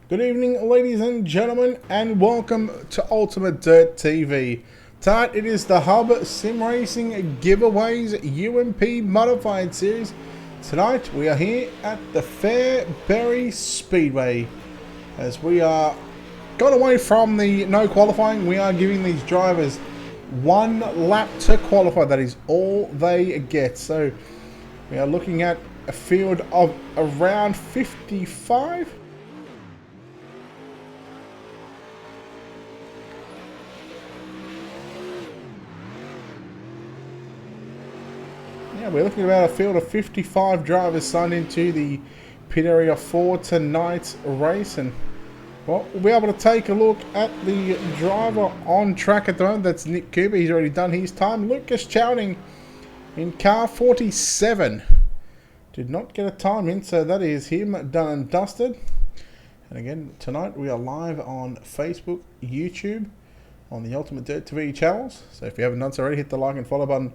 Good evening, ladies and gentlemen, and welcome to Ultimate Dirt TV. Tonight it is the Hub Sim Racing Giveaways UMP Modified Series. Tonight we are here at the Fairbury Speedway. As we are got away from the no qualifying, we are giving these drivers one lap to qualify. That is all they get. So we are looking at a field of around 55. Yeah, we're looking at about a field of 55 drivers signed into the pit area for tonight's race. And well, we'll be able to take a look at the driver on track at the moment. That's Nick Cooper. He's already done his time. Lucas Chowning in car 47. Did not get a time in, so that is him done and dusted. And again, tonight we are live on Facebook, YouTube, on the Ultimate Dirt TV channels. So if you haven't done so already, hit the like and follow button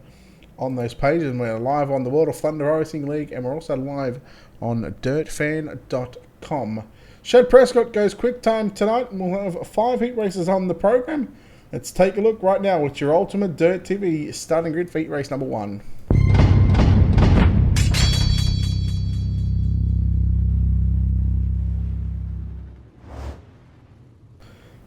on those pages. And we're live on the World of Thunder Racing League, and we're also live on dirtfan.com. Shad Prescott goes quick time tonight, and we'll have 5 heat races on the program. Let's take a look right now with your Ultimate Dirt TV starting grid for heat race number 1.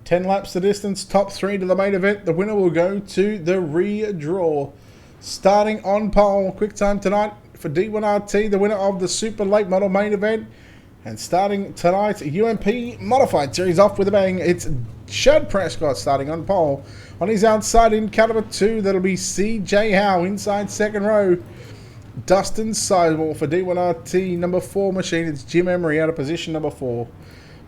Ten laps the distance, top 3 to the main event. The winner will go to the redraw. Starting on pole, quick time tonight for D1RT, the winner of the Super Late Model main event. And starting tonight's UMP Modified Series off with a bang, it's Shad Prescott starting on pole. On his outside in car number 2, that'll be CJ Howe inside second row. Dustin Sizemore for D1RT number 4 machine. It's Jim Emery out of position number 4.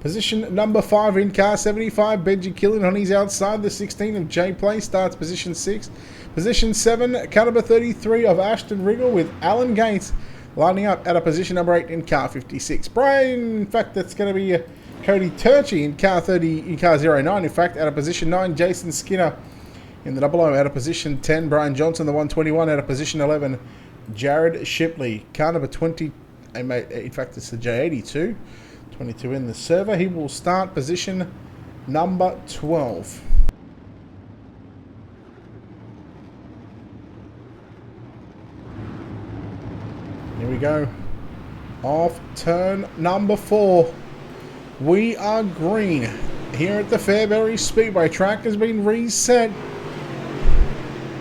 Position number 5 in car 75, Benji Killen on his outside. The 16 of J Play starts position 6. Position 7, car number 33 of Ashton Riggle with Alan Gates lining up at a position number 8 in car 56. Brian, in fact, that's going to be Cody Turchi in car 09. In fact, at a position 9, Jason Skinner in the 00 at a position 10. Brian Johnson, the 121, at a position 11. Jared Shipley, car number 20. In fact, it's the J82. 22 in the server. He will start position number 12. Here we go. Off turn number 4. We are green. Here at the Fairbury Speedway. Track has been reset.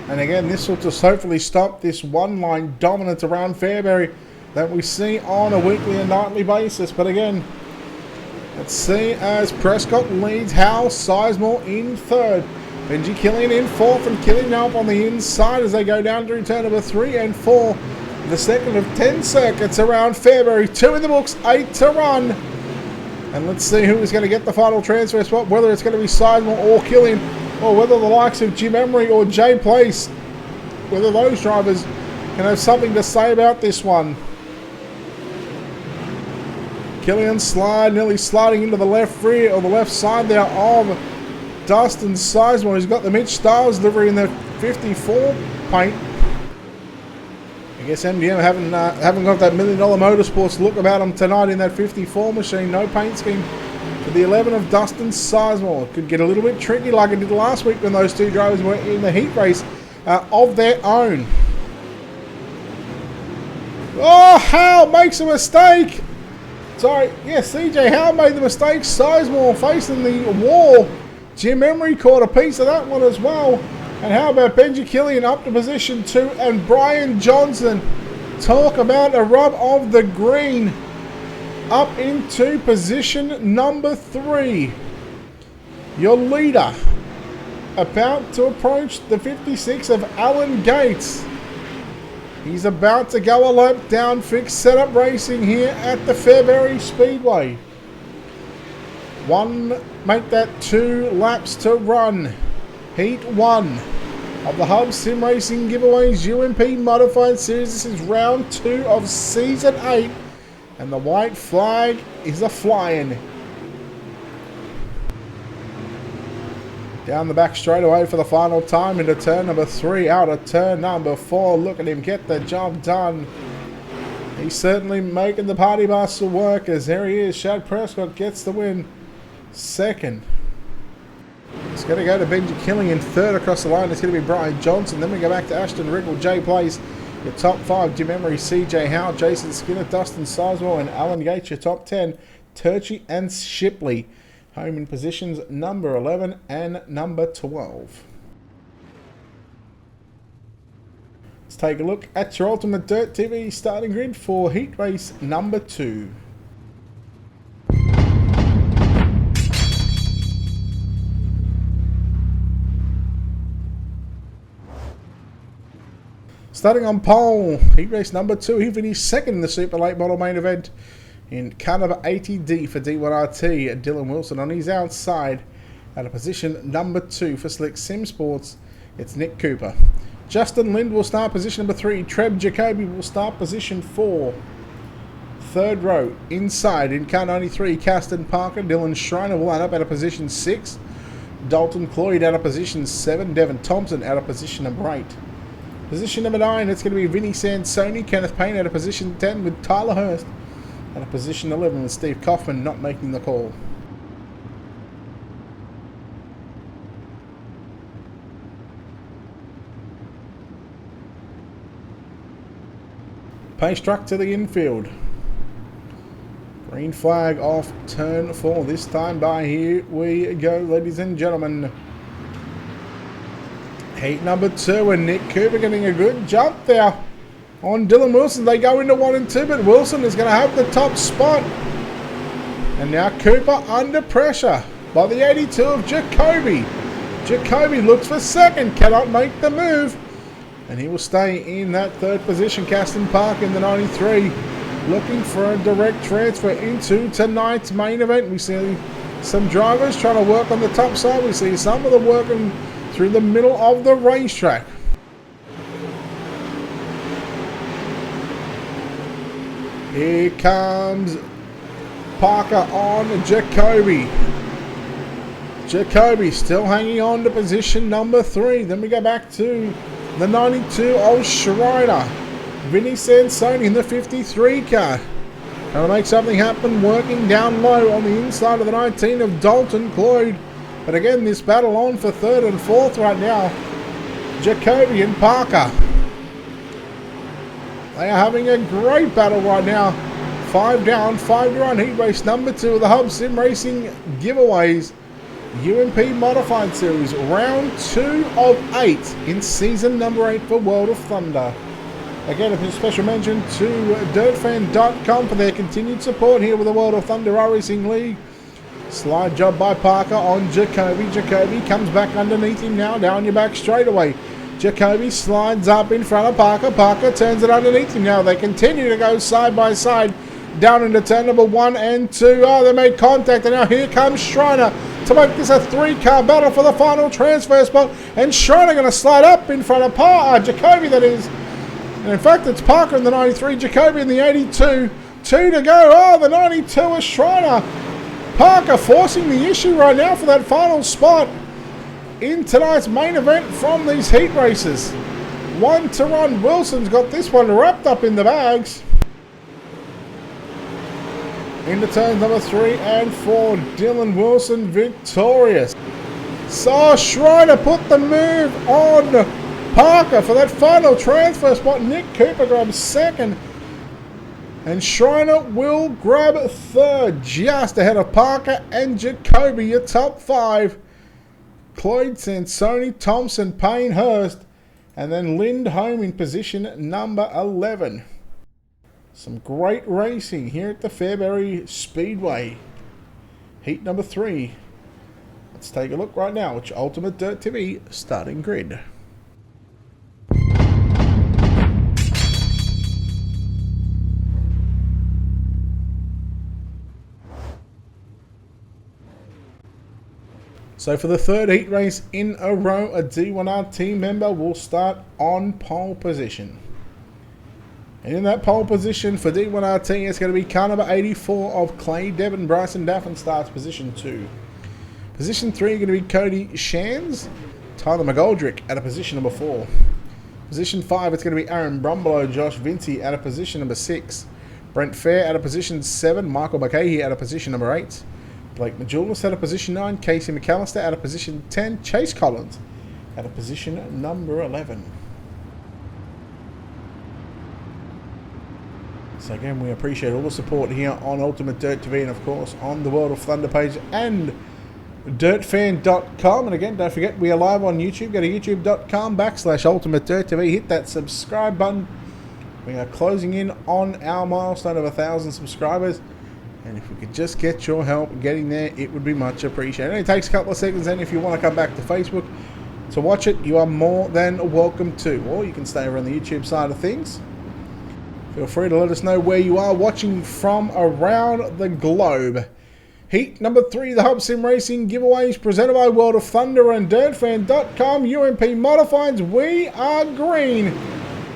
And again, this will just hopefully stop this one-line dominance around Fairbury that we see on a weekly and nightly basis. But again, let's see as Prescott leads Howe, Sizemore in 3rd. Benji Killian in 4th, and Killian now up on the inside as they go down through turn number 3 and 4. The second of 10 circuits around Fairbury. 2 in the books, 8 to run. And let's see who is going to get the final transfer spot, whether it's going to be Sizemore or Killian, or whether the likes of Jim Emery or Jay Place, whether those drivers can have something to say about this one. Killian nearly sliding into the left rear or the left side there of Dustin Sizemore. He's got the Mitch Styles livery in the 54 paint. I guess MDM haven't got that $1 Million Motorsports look about them tonight in that 54 machine. No paint scheme for the 11 of Dustin Sizemore. Could get a little bit tricky like it did last week when those 2 drivers were in the heat race of their own. Oh, Howe makes a mistake. Sorry, yes, CJ Howe made the mistake. Sizemore facing the wall. Jim Emery caught a piece of that one as well. And how about Benji Killian up to position 2 and Brian Johnson? Talk about a rub of the green up into position number 3. Your leader about to approach the 56 of Alan Gates. He's about to go a lap down, fixed setup racing here at the Fairbury Speedway. Make that 2 laps to run. Heat 1 of the Hub Sim Racing Giveaways UMP Modified Series. This is round 2 of season 8. And the white flag is a flying. Down the back straight away for the final time into turn number 3, out of turn number 4. Look at him get the job done. He's certainly making the party bus work as there he is. Shad Prescott gets the win. second. It's going to go to Benji Killing in third across the line. It's going to be Brian Johnson. Then we go back to Ashton Riggle, Jay Plays. Your top 5, Jim Emery, CJ Howe, Jason Skinner, Dustin Sizemore, and Alan Gates. Your top 10, Turchie and Shipley. Home in positions number 11 and number 12. Let's take a look at your Ultimate Dirt TV starting grid for heat race number 2. Starting on pole, heat race number 2, he finished second in the Super Late Model main event in car number 80D for D1RT. Dylan Wilson on his outside at a position number 2 for Slick Sim Sports. It's Nick Cooper. Justin Lind will start position number 3. Treb Jacoby will start position 4. Third row, inside in car 93, Caston Parker. Dylan Schreiner will line up at a position 6. Dalton Cloyd out of position 7. Devin Thompson out of position number 8. Position number 9, it's going to be Vinny Sansoni. Kenneth Payne at a position 10 with Tyler Hurst. At a position 11 with Steve Kaufman not making the call. Pace truck to the infield. Green flag off turn 4. This time by here we go, ladies and gentlemen. Heat number 2 and Nick Cooper getting a good jump there on Dylan Wilson. They go into 1 and 2, but Wilson is going to have the top spot. And now Cooper under pressure by the 82 of Jacoby. Jacoby looks for second, cannot make the move. And he will stay in that third position. Caston Park in the 93 looking for a direct transfer into tonight's main event. We see some drivers trying to work on the top side. We see some of them working through the middle of the racetrack. Here comes Parker on Jacoby. Jacoby still hanging on to position number 3. Then we go back to the 92 of Schreiner. Vinny Sansoni in the 53 car. Trying to make something happen, working down low on the inside of the 19 of Dalton Cloyd. But again, this battle on for 3rd and 4th right now. Jacoby and Parker. They are having a great battle right now. 5 down, 5 to run. Heat race number 2 of the Hub Sim Racing giveaways. UMP Modified Series, round 2 of 8 in season number 8 for World of Thunder. Again, a special mention to dirtfan.com for their continued support here with the World of Thunder iRacing League. Slide job by Parker on Jacoby. Jacoby comes back underneath him now, down your back straight away. Jacoby slides up in front of Parker. Parker turns it underneath him now. They continue to go side by side down into turn number 1 and 2. Oh, they made contact, and now here comes Schreiner to make this a 3-car battle for the final transfer spot. And Schreiner going to slide up in front of Jacoby, that is. And in fact, it's Parker in the 93, Jacoby in the 82. 2 to go. Oh, the 92 is Schreiner. Parker forcing the issue right now for that final spot in tonight's main event from these heat races. 1 to run. Wilson's got this one wrapped up in the bags. Into turns number 3 and 4. Dylan Wilson victorious. So Schreiner put the move on Parker for that final transfer spot. Nick Cooper grabs 2nd. And Schreiner will grab 3rd, just ahead of Parker and Jacoby, your top 5. Cloyd, Sansoni, Thompson, Payne, Hurst, and then Lindholm in position number 11. Some great racing here at the Fairbury Speedway. Heat number 3. Let's take a look right now at your Ultimate Dirt TV starting grid. So for the 3rd heat race in a row, a D1RT member will start on pole position. And in that pole position for D1RT, it's going to be car number 84 of Clay Devon. Bryson Daffin starts position 2. Position 3 going to be Cody Shands. Tyler McGoldrick at a position number 4. Position 5, it's going to be Aaron Brumbelow, Josh Vinci at a position number 6. Brent Fair at a position 7. Michael McCahey at a position number 8. Blake Majulis out of position 9. Casey McAllister out of position 10. Chase Collins out of position number 11. So again, we appreciate all the support here on Ultimate Dirt TV and of course on the World of Thunder page and dirtfan.com. And again, don't forget we are live on YouTube. Go to youtube.com/UltimateDirtTV. Hit that subscribe button. We are closing in on our milestone of 1,000 subscribers. And if we could just get your help getting there, it would be much appreciated. It only takes a couple of seconds, and if you want to come back to Facebook to watch it, you are more than welcome to. Or you can stay over on the YouTube side of things. Feel free to let us know where you are watching from around the globe. Heat number 3, the Hub Sim Racing giveaways presented by World of Thunder and dirtfan.com. UMP Modifieds, we are green.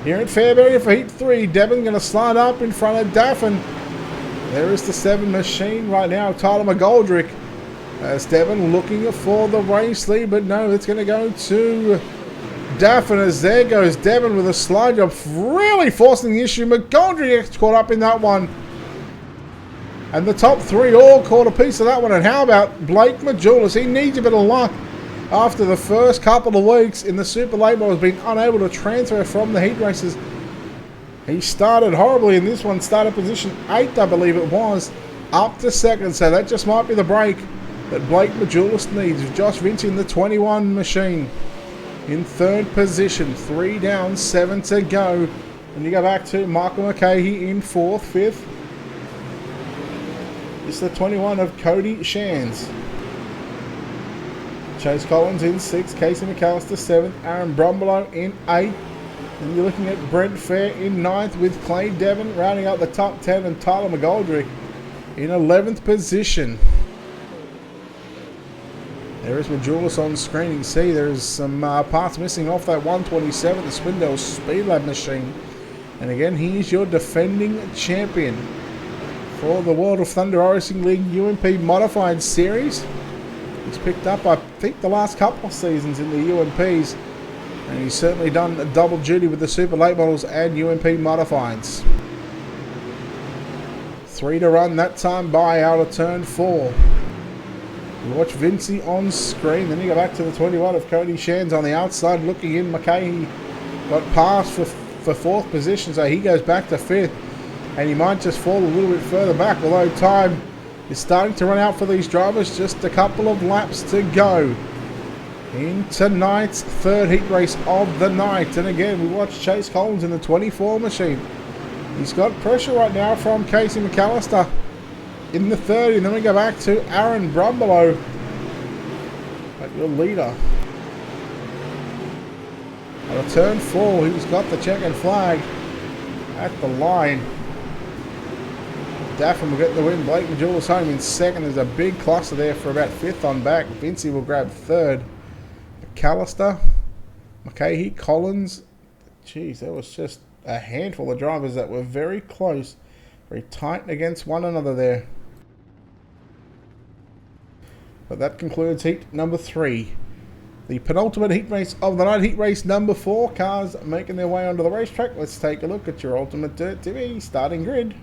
Here at Fairbury for Heat 3, Devon going to slide up in front of Daffin. There is the 7 machine right now, Tyler McGoldrick. As Devon looking for the race lead, but no, it's going to go to Daffin as there goes Devon with a slide job, really forcing the issue. McGoldrick gets caught up in that one. And the top 3 all caught a piece of that one. And how about Blake Majulis? He needs a bit of luck after the first couple of weeks in the Super Late Models being unable to transfer from the heat races. He started horribly in this one, started position 8, I believe it was, up to 2nd, so that just might be the break that Blake Majulis needs. Josh Vinci in the 21 machine in 3rd position, 3 down, 7 to go. And you go back to Michael McCahey in 4th, 5th. It's the 21 of Cody Shands. Chase Collins in 6th, Casey McAllister 7th, Aaron Brombelow in 8th. And you're looking at Brent Fair in 9th with Clay Devon rounding out the top 10 and Tyler McGoldrick in 11th position. There is Majulis on screen. You can see there's some parts missing off that 127, the Swindell Speedlab machine. And again, he is your defending champion for the World of Thunder iRacing League UMP Modified Series. He's picked up, I think, the last couple of seasons in the UMPs. And he's certainly done a double duty with the Super Late Models and UMP Modifieds. 3 to run that time by out of turn 4. You watch Vinci on screen. Then you go back to the 21 of Cody Shands on the outside looking in. McKay got past for 4th position, so he goes back to 5th. And he might just fall a little bit further back, although time is starting to run out for these drivers. Just a couple of laps to go in tonight's 3rd heat race of the night. And again, we watch Chase Collins in the 24 machine. He's got pressure right now from Casey McAllister in the 30. And then we go back to Aaron Brombelow, like your leader. At turn 4, he's got the checkered flag at the line. Daffin will get the win. Blake Majulis home in 2nd. There's a big cluster there for about 5th on back. Vinci will grab 3rd. McAllister, McCahey, Collins. Jeez, there was just a handful of drivers that were very close, very tight against one another there. But that concludes heat number 3. The penultimate heat race of the night, heat race number 4. Cars making their way onto the racetrack. Let's take a look at your Ultimate Dirt TV starting grid.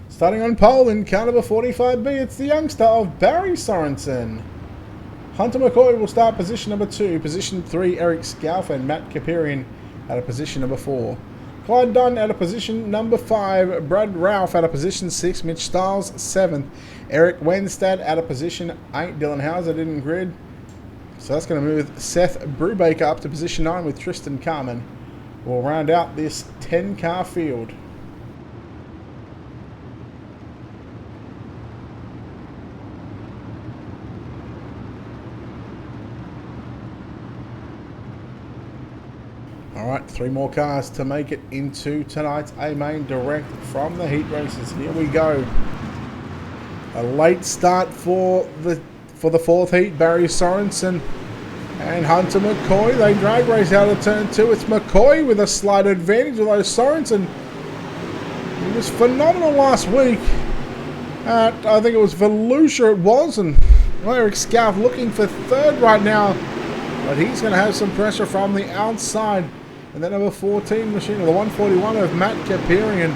Starting on pole in car number 45B, it's the youngster of Barry Sorensen. Hunter McCoy will start position number 2. Position 3, Eric Scalf and Matt Kapirian out of position number 4. Clyde Dunn out of position number 5. Brad Ralph out of position 6. Mitch Stiles 7th. Eric Wenstad out of position 8. Dylan Hauser didn't grid. So that's going to move Seth Brubaker up to position 9 with Tristan Carman. We'll round out this 10-car field. Alright, 3 more cars to make it into tonight's A-Main direct from the heat races. Here we go. A late start for the 4th heat. Barry Sorensen and Hunter McCoy. They drag race out of turn 2. It's McCoy with a slight advantage, although Sorensen, he was phenomenal last week at, I think it was Volusia it was, and Eric Scalf looking for 3rd right now But he's going to have some pressure from the outside. And then number 14 machine, or the 141 of Matt Kapirian.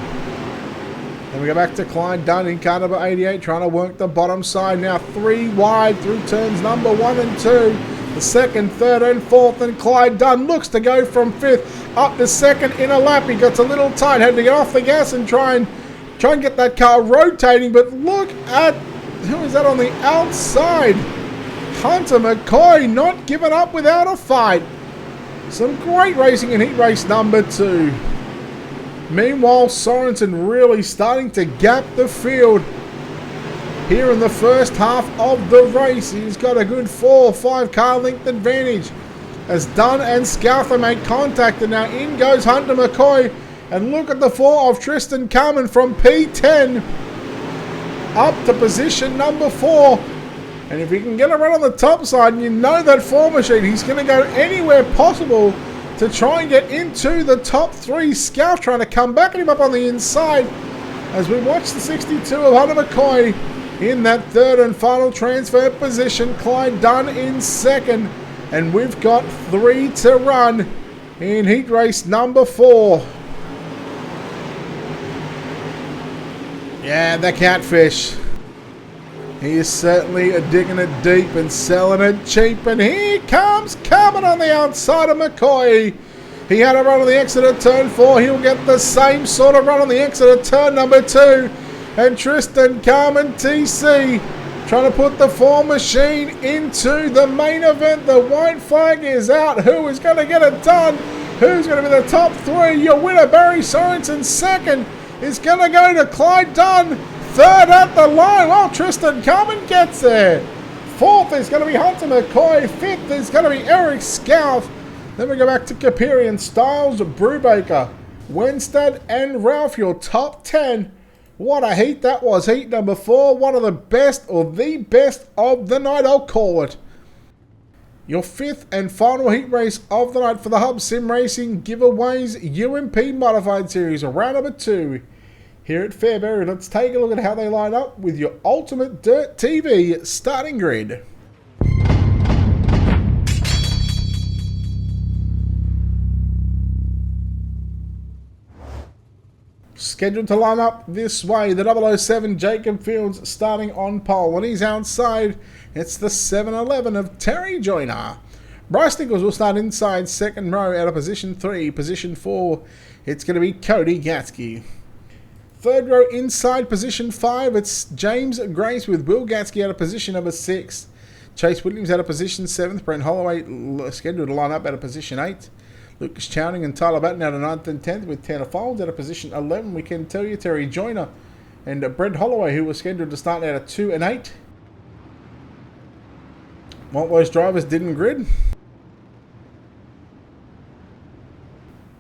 Then we go back to Clyde Dunn in car number 88, trying to work the bottom side. Now 3 wide through turns number 1 and 2. The second, third, and fourth, and Clyde Dunn looks to go from 5th up to 2nd in a lap. He got a little tight, had to get off the gas and try and get that car rotating. But look at who is that on the outside? Hunter McCoy not giving up without a fight. Some great racing in heat race number 2. Meanwhile, Sorensen really starting to gap the field here in the first half of the race. He's got a good 4 or 5 car length advantage as Dunn and Scouther make contact, and now in goes Hunter McCoy. And look at the 4 of Tristan Carmen from P10 up to position number 4. And if he can get a run on the top side, and you know that 4 machine, he's going to go anywhere possible to try and get into the top 3. Scout trying to come back at him up on the inside as we watch the 62 of Hunter McCoy in that 3rd and final transfer position. Clyde Dunn in 2nd. And we've got 3 to run in heat race number 4. Yeah, the catfish. He is certainly digging it deep and selling it cheap. And here comes Carmen on the outside of McCoy. He had a run on the exit of turn 4. He'll get the same sort of run on the exit of turn number 2. And Tristan Carmen TC trying to put the 4 machine into the main event. The white flag is out. Who is going to get it done? Who's going to be the top 3? Your winner, Barry Sorensen. 2nd is going to go to Clyde Dunn. 3rd at the line. Well, Tristan Carmen gets there. 4th is going to be Hunter McCoy. 5th is going to be Eric Scout. Then we go back to Kapirian, Styles, Brubaker, Wenstad, and Ralph. Your top 10. What a heat that was. Heat number 4. One of the best, or the best of the night, I'll call it. Your 5th and final heat race of the night for the Hub Sim Racing Giveaways UMP Modified Series, round number 2. Here at Fairbury, let's take a look at how they line up with your Ultimate Dirt TV starting grid. Scheduled to line up this way, the 007 Jacob Fields starting on pole. When he's outside, it's the 711 of Terry Joyner. Bryce Nichols will start inside 2nd row out of position 3. Position 4, it's going to be Cody Gatsky. 3rd row inside position 5, it's James Grace with Will Gatsky out of position number 6. Chase Williams out of position 7th. Brent Holloway scheduled to line up out of position 8. Lucas Chowning and Tyler Batten out of 9th and 10th with Tanner Folds out of position 11. We can tell you Terry Joyner and Brent Holloway, who was scheduled to start out of 2 and 8. What those drivers didn't grid.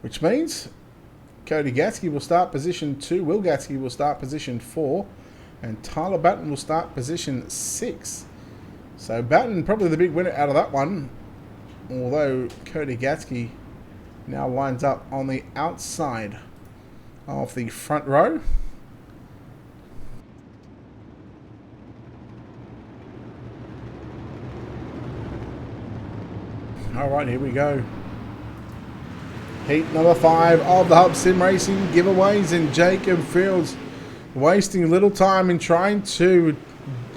Which means Cody Gatsky will start position 2, Will Gatsky will start position 4, and Tyler Batten will start position 6. So Batten probably the big winner out of that one, although Cody Gatsky now lines up on the outside of the front row. Alright, here we go. Heat number 5 of the Hub Sim Racing Giveaways, and Jacob Fields wasting little time in trying to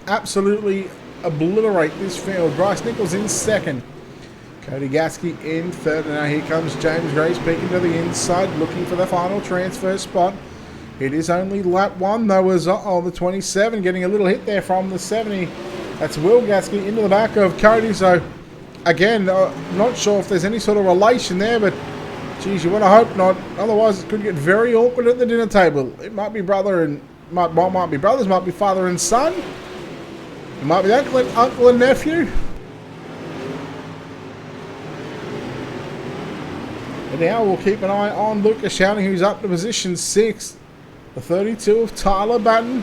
absolutely obliterate this field. Bryce Nichols in 2nd. Cody Gatsky in 3rd. And now here comes James Grace peeking to the inside, looking for the final transfer spot. It is only lap 1 though, as the 27 getting a little hit there from the 70. That's Will Gatsky into the back of Cody. So again, not sure if there's any sort of relation there, but geez, you want to hope not. Otherwise, it could get very awkward at the dinner table. It might be brother and might be brothers, might be father and son. It might be uncle and nephew. And now we'll keep an eye on Lucas Chowning, who's up to position 6. The 32 of Tyler Batten.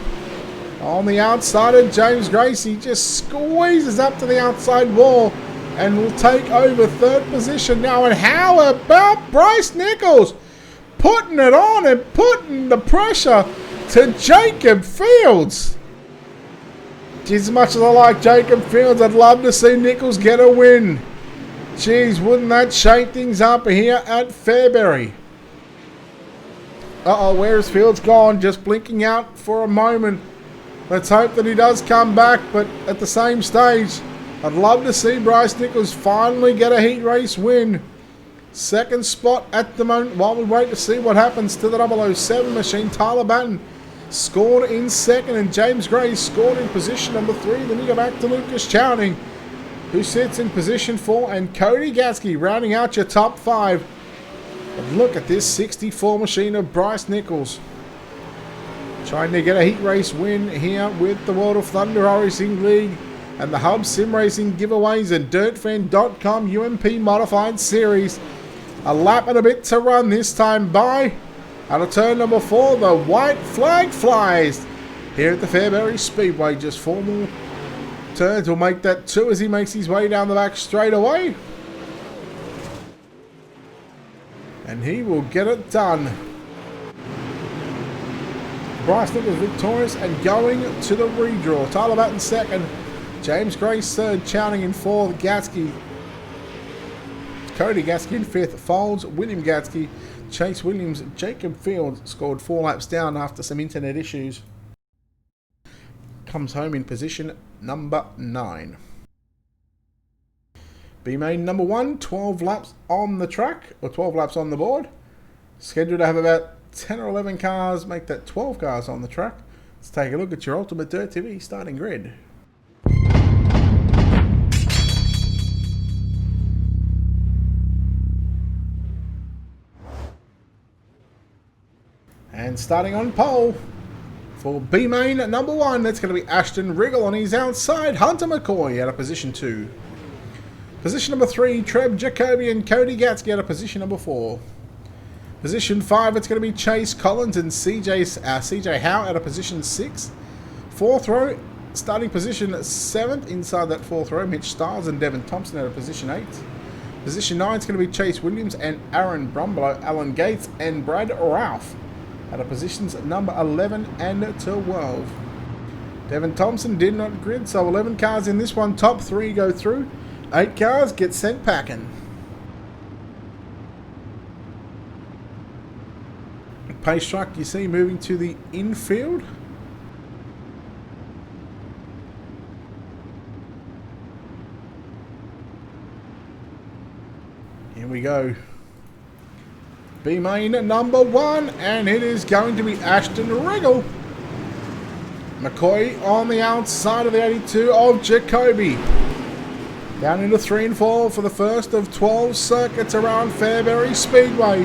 On the outside of James Grace, he just squeezes up to the outside wall and will take over 3rd position now. And how about Bryce Nichols putting it on and putting the pressure to Jacob Fields? As much as I like Jacob Fields, I'd love to see Nichols get a win. Geez, wouldn't that shake things up here at Fairbury? Uh-oh, where's Fields gone? Just blinking out for a moment. Let's hope that he does come back, but at the same stage, I'd love to see Bryce Nichols finally get a heat race win. Second spot at the moment while we wait to see what happens to the 007 machine. Tyler Batten scored in second and James Gray scored in position number 3. Then you go back to Lucas Chowning, who sits in position 4, and Cody Gatsky rounding out your top 5. But look at this 64 machine of Bryce Nichols, trying to get a heat race win here with the World of Thunder iRacing League and the Hub Sim Racing giveaways and DirtFan.com UMP Modified Series. A lap and a bit to run this time by. Out of turn number 4, the white flag flies here at the Fairbury Speedway. Just 4 more turns will make that 2 as he makes his way down the back straight away. And he will get it done. Bryce Nichols victorious and going to the redraw. Tyler Batten second. James Gray third. Chowning in fourth. Gatsky. Cody Gatsky in fifth. Folds. William Gatsky. Chase Williams. Jacob Fields scored 4 laps down after some internet issues. Comes home in position number 9. B-main number 1, 12 laps on the track, or 12 laps on the board. Scheduled to have about 10 or 11 cars, make that 12 cars on the track. Let's take a look at your Ultimatedirttv starting grid. And starting on pole for B-main number 1, that's going to be Ashton Riggle on his outside. Hunter McCoy out of position 2. Position number 3, Treb Jacoby and Cody Gatsky out of position number 4. Position 5, it's going to be Chase Collins and CJ Howe out of position 6. 4th row, starting position 7th inside that 4th row, Mitch Stiles and Devin Thompson out of position 8. Position 9 is going to be Chase Williams and Aaron Brumbelow, Alan Gates and Brad Ralph out of positions number 11 and 12. Devin Thompson did not grid, so 11 cars in this one. Top 3 go through. 8 cars get sent packing. Pace truck you see moving to the infield. Here we go. B-main number 1, and it is going to be Ashton Riggle. McCoy on the outside of the 82 of Jacoby. Down into 3 and 4 for the first of 12 circuits around Fairbury Speedway.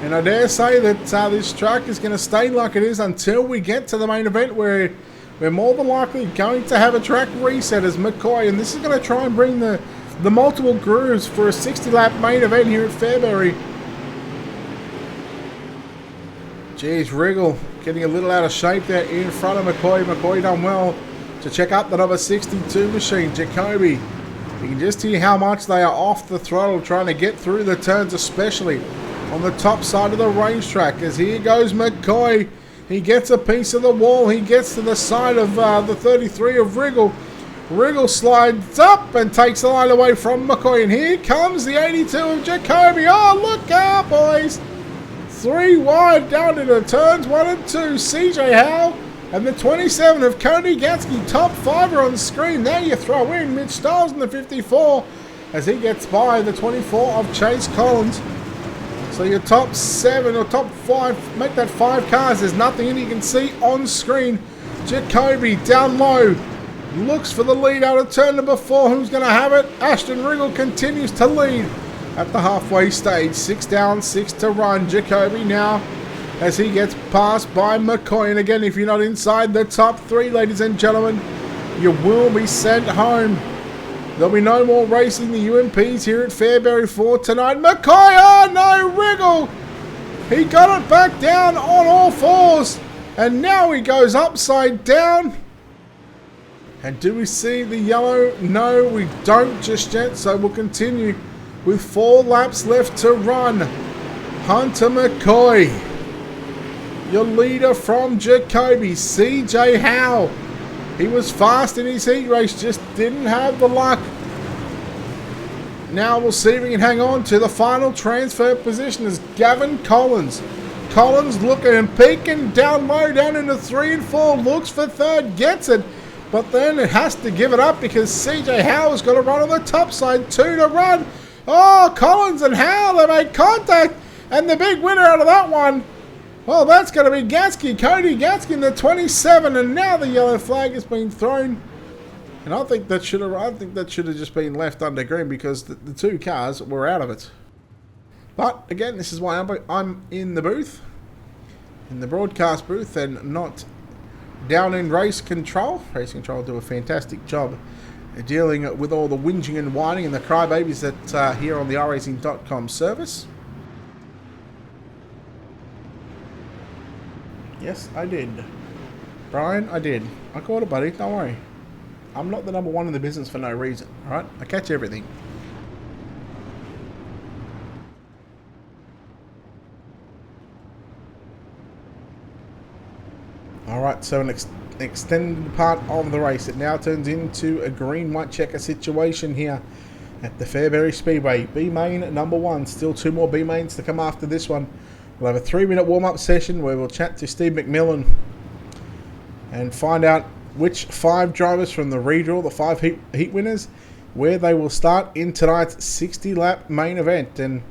And I dare say that this track is going to stay like it is until we get to the main event, where we're more than likely going to have a track reset as McCoy. And this is going to try and bring the multiple grooves for a 60-lap main event here at Fairbury. Geez, Riggle getting a little out of shape there in front of McCoy. McCoy done well to check up the number 62 machine, Jacoby. You can just hear how much they are off the throttle trying to get through the turns, especially on the top side of the racetrack. As here goes McCoy. He gets a piece of the wall. He gets to the side of the 33 of Riggle. Riggle slides up and takes the line away from McCoy. And here comes the 82 of Jacoby. Oh, look out, boys. 3 wide down into turns 1 and 2. CJ Howe and the 27 of Cody Gatsky. Top 5 are on the screen. Now you throw in Mitch Stiles in the 54 as he gets by the 24 of Chase Collins. So your top 7 or top 5, make that 5 cars. There's nothing in you can see on screen. Jacoby down low. Looks for the lead out of turn number 4. Who's going to have it? Ashton Riggle continues to lead at the halfway stage. 6 down, 6 to run. Jacoby now as he gets passed by McCoy. And again, if you're not inside the top 3, ladies and gentlemen, you will be sent home. There'll be no more racing the UMPs here at Fairbury for tonight. McCoy, oh no, Riggle! He got it back down on all 4s. And now he goes upside down. And do we see the yellow? No, we don't just yet. So we'll continue with 4 laps left to run. Hunter McCoy, your leader from Jacoby. CJ Howe, he was fast in his heat race, just didn't have the luck Now we'll see if we can hang on to the final transfer position as Gavin Collins. Collins looking and peeking down low, down into 3 and 4, looks for third, gets it. But then it has to give it up because CJ Howell's got to run on the top side, 2 to run. Oh, Collins and Howell, they make contact. And the big winner out of that one, well, that's going to be Gatsky, Cody Gatsky in the 27. And now the yellow flag has been thrown. And I think that should have just been left under green because the 2 cars were out of it. But again, this is why I'm in the booth, in the broadcast booth, and not down in race control. Race control do a fantastic job dealing with all the whinging and whining and the crybabies that are here on the iRacing.com service. Yes, I did. Brian, I did. I caught it, buddy. Don't worry. I'm not the number 1 in the business for no reason. Alright? I catch everything. Alright, so an extended part of the race. It now turns into a green-white checker situation here at the Fairbury Speedway. B-main number 1. Still 2 more B-mains to come after this one. We'll have a 3-minute warm-up session where we'll chat to Steve McMillan and find out which 5 drivers from the redraw, the 5 heat winners, where they will start in tonight's 60-lap main event. And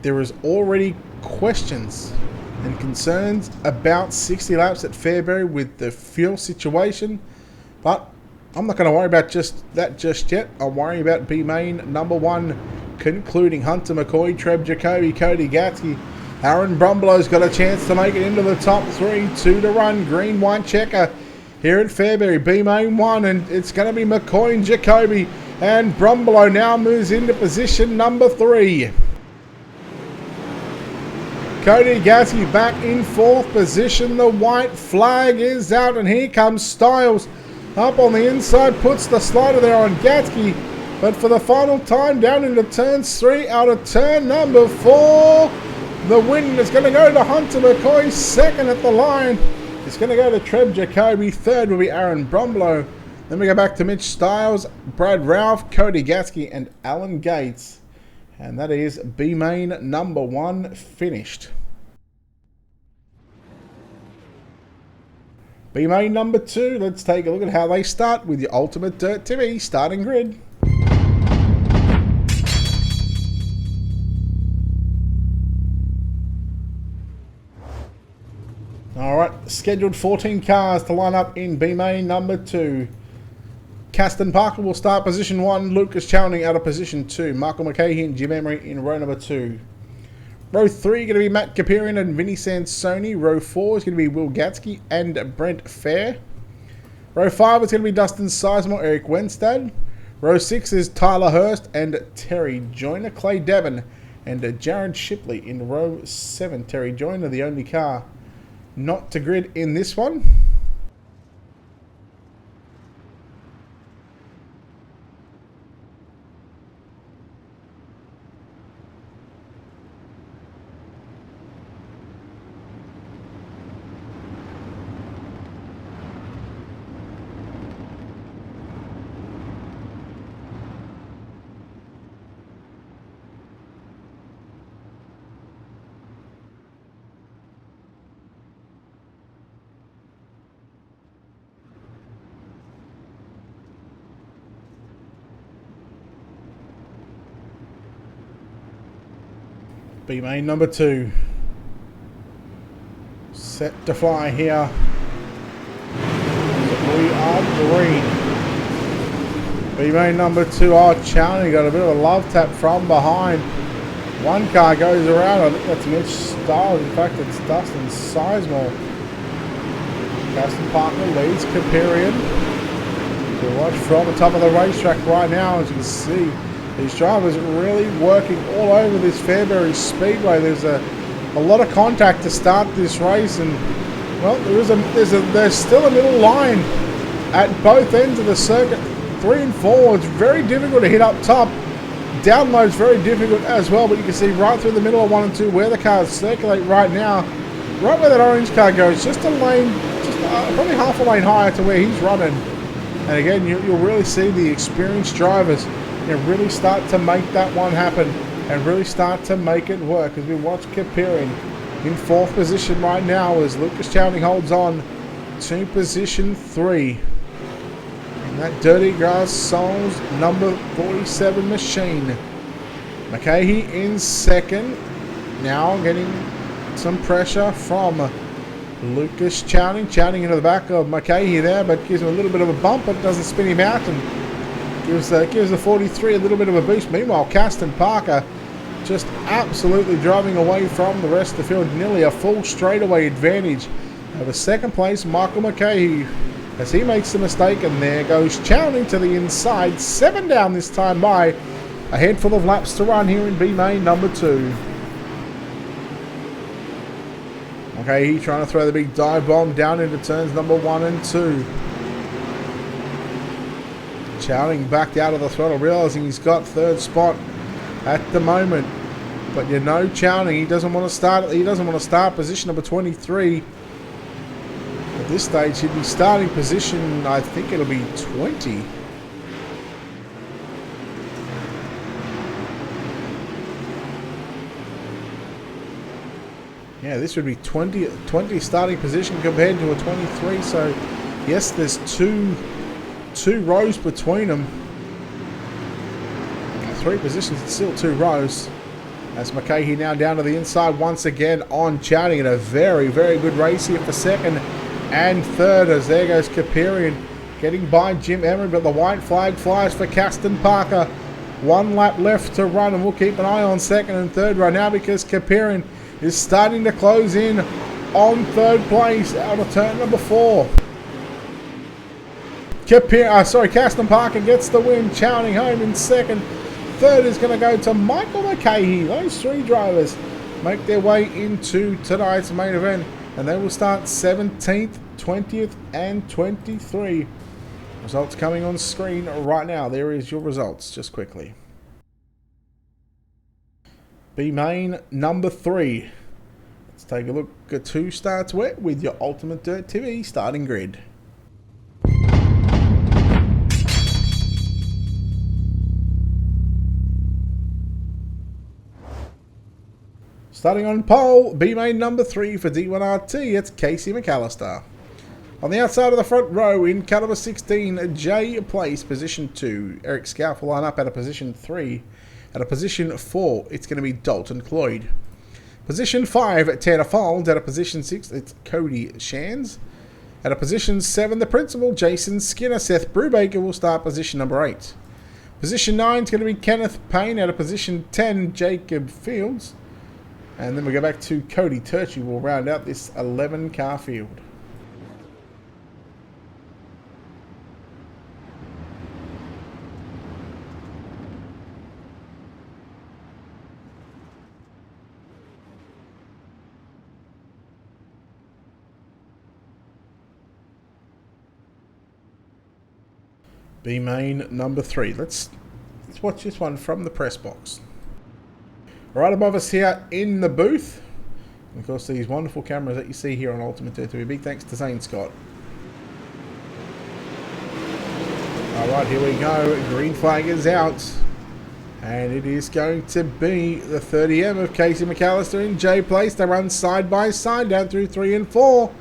there is already questions and concerns about 60 laps at Fairbury with the fuel situation, but I'm not going to worry about that just yet. I'll worry about B-main number 1, concluding Hunter McCoy, Treb Jacoby, Cody Gatsky. Aaron Brumbulow's got a chance to make it into the top 3, 2 to run, green-white checker here at Fairbury. B-main 1, and it's going to be McCoy and Jacoby, and Brumbulow now moves into position number 3. Cody Gatsky back in 4th position. The white flag is out, and here comes Styles up on the inside, puts the slider there on Gatsky, but for the final time down into turns 3 out of turn number 4. The win is going to go to Hunter McCoy, 2nd at the line. It's going to go to Treb Jacoby, 3rd will be Aaron Brumbulow. Then we go back to Mitch Styles, Brad Ralph, Cody Gatsky, and Alan Gates. And that is B-main number 1 finished. B-main number 2, let's take a look at how they start with your UltimateDirt.tv starting grid. Alright, scheduled 14 cars to line up in B-main number 2. Caston Parker will start position 1, Lucas Chowning out of position 2, Michael McCahey and Jim Emery in row number 2. Row 3 going to be Matt Kapirian and Vinny Sansoni. Row 4 is going to be Will Gatsky and Brent Fair. Row 5 is going to be Dustin Sizemore, Eric Wenstad. Row 6 is Tyler Hurst and Terry Joyner. Clay Devon and Jared Shipley in row 7. Terry Joyner, the only car not to grid in this one. B-main number 2. Set to fly here. We are green. B-main number 2. Oh, Chowning got a bit of a love tap from behind. One car goes around. I think that's Mitch Styles. In fact, it's Dustin Sizemore. Caston Parker leads Kapirian. You watch from the top of the racetrack right now, as you can see. These drivers are really working all over this Fairbury Speedway. There's a lot of contact to start this race, and well, there's still a middle line at both ends of the circuit. 3 and 4, it's very difficult to hit up top. Down low is very difficult as well, but you can see right through the middle of 1 and 2 where the cars circulate right now. Right where that orange car goes, just a lane, probably half a lane higher to where he's running. And again, you'll really see the experienced drivers really start to make that one happen and really start to make it work. As we watch Kapirin in 4th position right now as Lucas Chowning holds on to position 3. And that Dirty Grass Souls number 47 machine. McCahey in 2nd. Now getting some pressure from Lucas Chowning. Chowning into the back of McCahey there, but gives him a little bit of a bump, but doesn't spin him out and gives the 43 a little bit of a boost. Meanwhile, Caston Parker just absolutely driving away from the rest of the field. Nearly a full straightaway advantage over 2nd place Michael McCahey as he makes the mistake, and there goes Chowning to the inside. 7 down this time by a handful of laps to run here in B main number 2. Okay, he's trying to throw the big dive bomb down into turns number 1 and 2. Chowning backed out of the throttle, realizing he's got 3rd spot at the moment. But you know, Chowning, he doesn't want to start position number 23. At this stage, he'd be starting position, I think it'll be 20. Yeah, this would be 20 starting position compared to a 23. So, yes, there's two rows between them. 3 positions, it's still 2 rows. As McCahey now down to the inside once again on Chowning in a very, very good race here for 2nd and 3rd. As there goes Kapirian getting by Jim Emery, but the white flag flies for Caston Parker. 1 lap left to run, and we'll keep an eye on 2nd and 3rd right now because Kapirian is starting to close in on 3rd place out of turn number 4. Caston Parker gets the win. Chowning home in 2nd. 3rd is going to go to Michael McCahey. Those 3 drivers make their way into tonight's main event, and they will start 17th, 20th, and 23. Results coming on screen right now. There is your results, just quickly. B main number 3. Let's take a look at who starts where with your Ultimate Dirt TV starting grid. Starting on pole, B main number 3 for D1RT, it's Casey McAllister. On the outside of the front row in car number 16, J Place, position 2. Eric Scalf will line up at a position 3. At a position 4, it's going to be Dalton Cloyd. Position 5, Tanner Fold. At a position 6, it's Cody Shands. At a position 7, the principal, Jason Skinner. Seth Brubaker will start position number 8. Position 9 is going to be Kenneth Payne. At a position 10, Jacob Fields. And then we go back to Cody Turchie. Will round out this 11-car field. B main number 3. Let's watch this one from the press box. Right above us here in the booth, and of course these wonderful cameras that you see here on Ultimate Dirt. Big thanks to Zane Scott. Alright, here we go. Green flag is out. And it is going to be the 30M of Casey McAllister in J Place. They run side by side down through 3 and 4.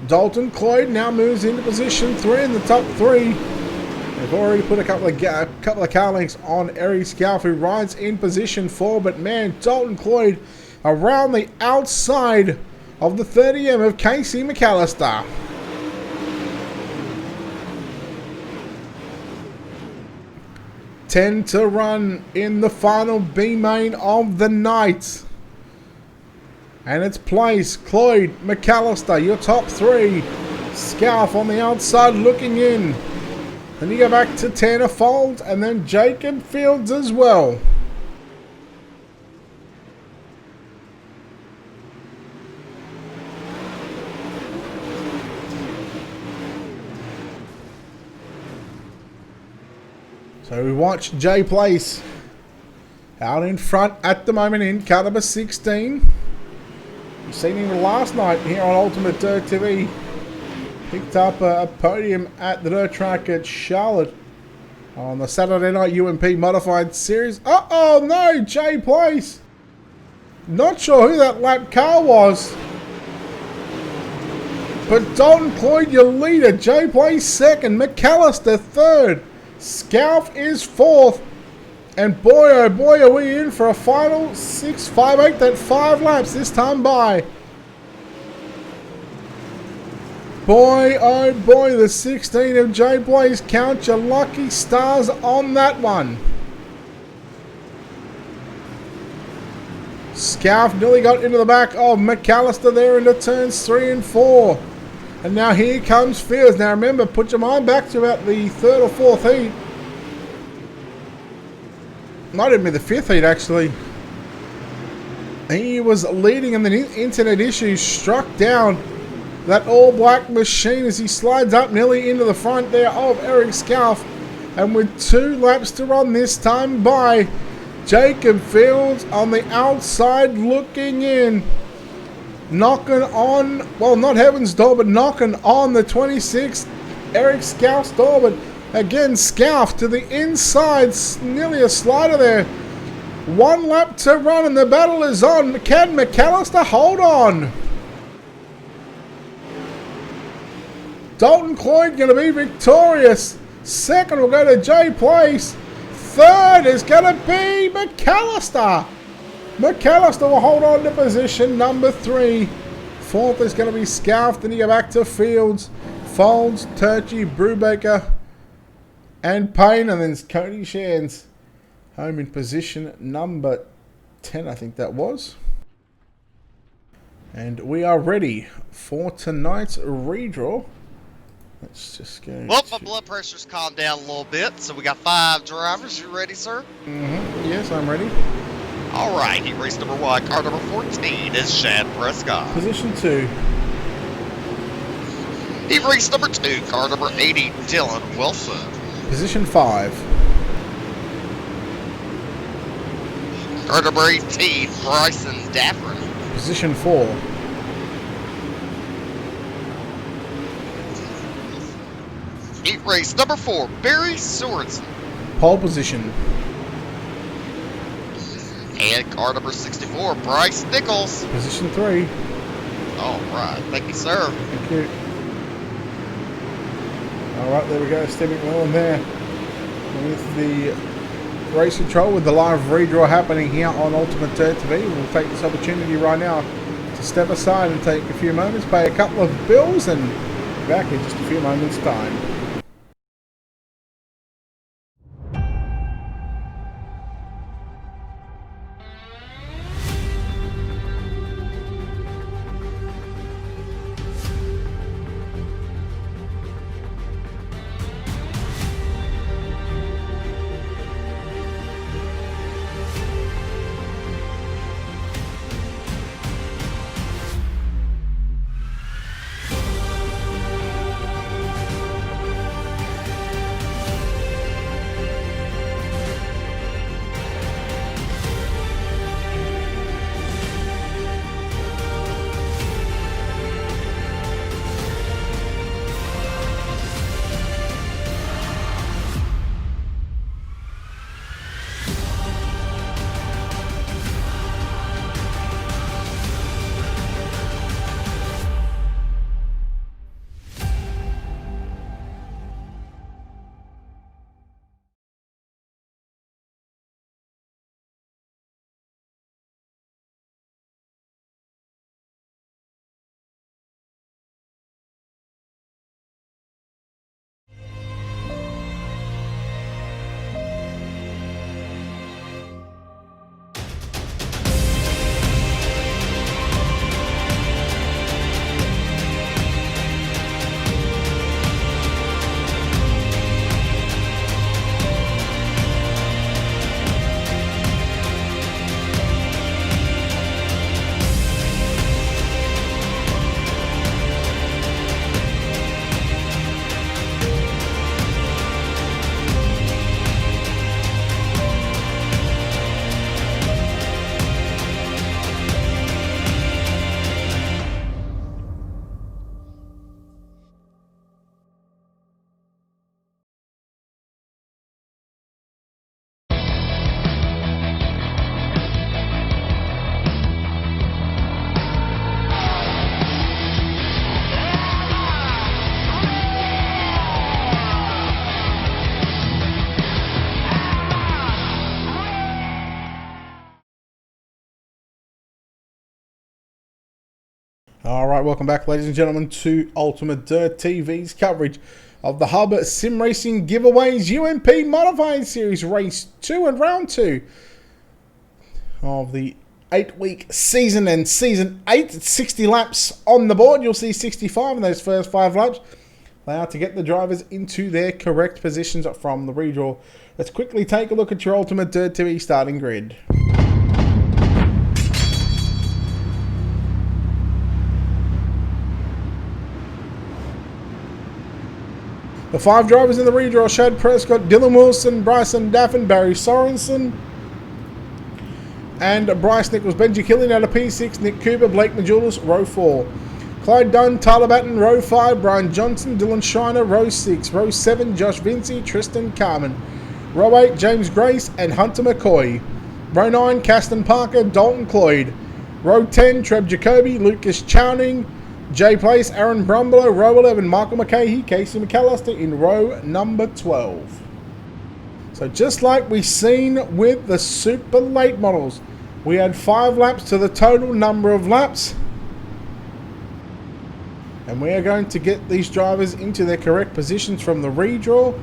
Dalton Cloyd now moves into position 3 in the top 3. They've already put a couple of car lengths on Eric Scalf, who rides in position 4. But man, Dalton Cloyd around the outside of the 30M of Casey McAllister. Ten to run in the final B main of the night. And it's Place, Cloyd, McAllister, your top 3. Scalf on the outside looking in. Then you go back to Tanner Fold and then Jacob Fields as well. So we watch J Place out in front at the moment in car number 16. You've seen him last night here on Ultimate Dirt TV. Picked up a podium at the dirt track at Charlotte on the Saturday night UMP Modified series. Uh-oh, no, Jay Place. Not sure who that lap car was. But Dalton Cloyd, your leader. Jay Place second. McAllister third. Scalf is fourth. And boy, oh boy, are we in for a final 6-5-8. That 5 laps this time by. Boy, oh boy, the 16 of Jay Blaze. Count your lucky stars on that one. Scalf nearly got into the back of McAllister there into turns 3 and 4. And now here comes Fields. Now remember, put your mind back to about the 3rd or 4th heat. Might have been the 5th heat actually. He was leading and then internet issues struck down that all-black machine as he slides up nearly into the front there of Eric Scalf. And with 2 laps to run this time by, Jacob Fields on the outside looking in. Knocking on, well, not heaven's door, but knocking on the 26th Eric Scalf's door. But again, Scalf to the inside, nearly a slider there. 1 lap to run and the battle is on. Can McAllister hold on? Dalton Cloyd going to be victorious. Second will go to Jay Place. Third is going to be McAllister. McAllister will hold on to position number 3. Fourth is going to be Scalf. Then you go back to Fields, Folds, Turchi, Brubaker, and Payne. And then Cody Shands home in position number 10, I think that was. And we are ready for tonight's redraw. Let's just go. Well, my blood pressure's calmed down a little bit, so we got 5 drivers. You ready, sir? Mm-hmm. Yes, I'm ready. All right, heat race number 1, car number 14 is Shad Prescott. Position 2. Heat race number 2, car number 80, Dylan Wilson. Position 5. Car number 18, Bryson Daffron. Position 4. Heat race number 4, Barry Sorensen. Pole position. And car number 64, Bryce Nichols. Position 3. All right, thank you, sir. Thank you. Alright, there we go. Steve McMillan there with the race control with the live redraw happening here on Ultimate Dirt TV. We'll take this opportunity right now to step aside and take a few moments, pay a couple of bills, and back in just a few moments' time. Alright, welcome back ladies and gentlemen to Ultimate Dirt TV's coverage of the Hub Sim Racing Giveaways UMP Modified Series Race 2 and Round 2 of the 8-week season and Season 8. 60 laps on the board. You'll see 65 in those first 5 laps. They are to get the drivers into their correct positions from the redraw. Let's quickly take a look at your Ultimate Dirt TV starting grid. The 5 drivers in the redraw: Chad Prescott, Dylan Wilson, Bryson Daffin, Barry Sorensen, and Bryce Nichols. Benji Killian out of P6, Nick Cooper, Blake Majulis, row 4. Clyde Dunn, Tyler Batten, row 5, Brian Johnson, Dylan Shiner, row 6. Row 7, Josh Vinci, Tristan Carmen. Row 8, James Grace and Hunter McCoy. Row 9, Caston Parker, Dalton Cloyd. Row 10, Treb Jacoby, Lucas Chowning, Jay Place, Aaron Brumbelow. Row 11, Michael McCahey, Casey McAllister in row number 12. So just like we've seen with the super late models, we had 5 laps to the total number of laps. And we are going to get these drivers into their correct positions from the redraw.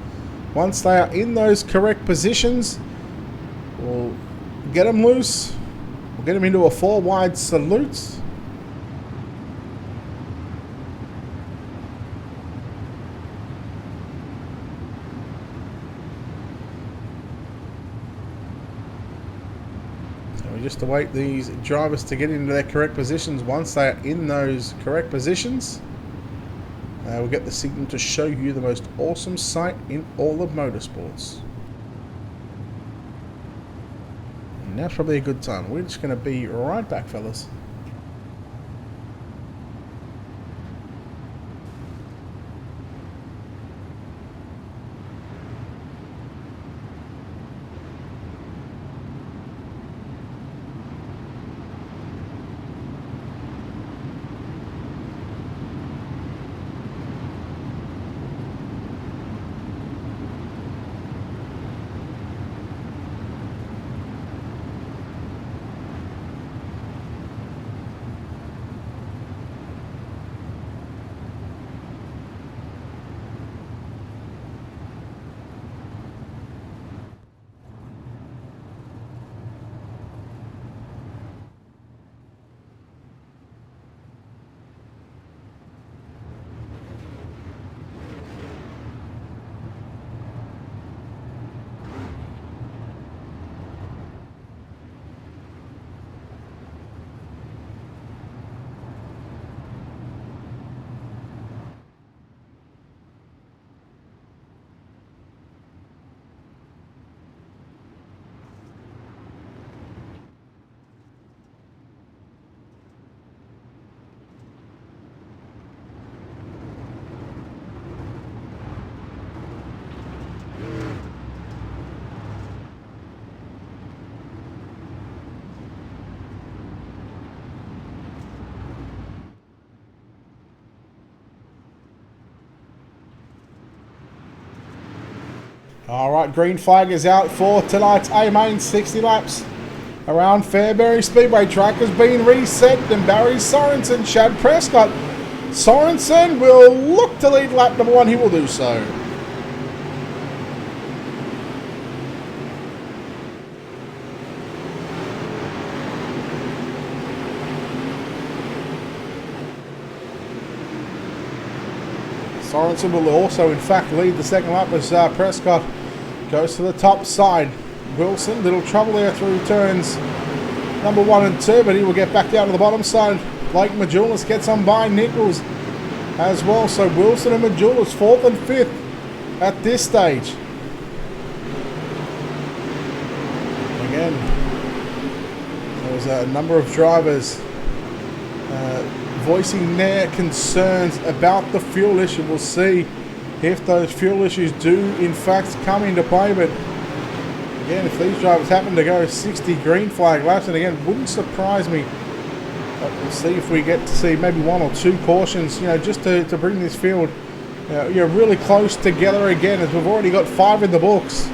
Once they are in those correct positions, we'll get them loose. We'll get them into a 4-wide salute. Just to wait these drivers to get into their correct positions. Once they are in those correct positions, we'll get the signal to show you the most awesome sight in all of motorsports. And now's probably a good time. We're just going to be right back, fellas. Alright, green flag is out for tonight's A-Main 60 laps around Fairbury Speedway. Track has been reset and Barry Sorensen, Chad Prescott. Sorensen will look to lead lap number 1. He will do so. Sorensen will also, in fact, lead the second lap as Prescott goes to the top side. Wilson, little trouble there through turns number 1 and 2, but he will get back down to the bottom side. Blake Majulis gets on by Nichols as well. So Wilson and Majulis 4th and 5th at this stage. Again, there's a number of drivers voicing their concerns about the fuel issue. We'll see if those fuel issues do in fact come into play. But again, if these drivers happen to go 60 green flag laps, and again, wouldn't surprise me. But we'll see if we get to see maybe 1 or 2 cautions, you know, just to bring this field really close together again, as we've already got 5 in the books.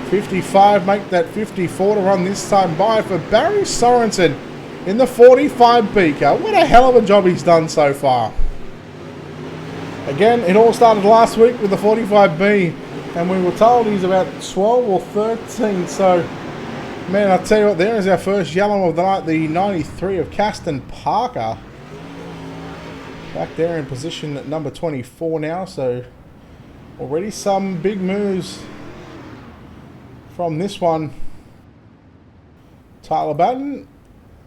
55, make that 54 to run this time by for Barry Sorensen. in the 45B car. What a hell of a job he's done so far. Again, it all started last week with the 45B, and we were told he's about 12 or 13, so man, I'll tell you what, there is our first yellow of the night, the 93 of Caston Parker. Back there in position at number 24 now, so already some big moves from this one. Tyler Batten,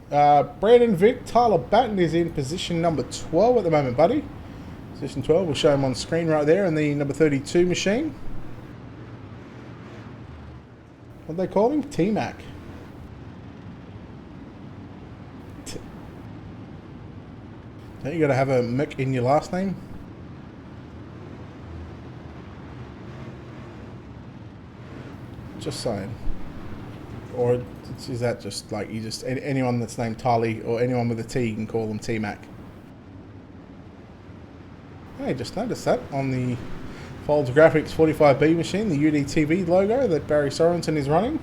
Brandon Vick, Tyler Batten is in position number 12 at the moment, buddy. Position 12, we'll show him on screen right there in the number 32 machine. What do they call him? T-Mac. Don't you got to have a Mick in your last name? Just saying. Or is that just like you just anyone that's named Tali or anyone with a T, you can call them T-Mac? Hey, just noticed that on the Folds Graphics 45B machine, the UDTV logo that Barry Sorensen is running.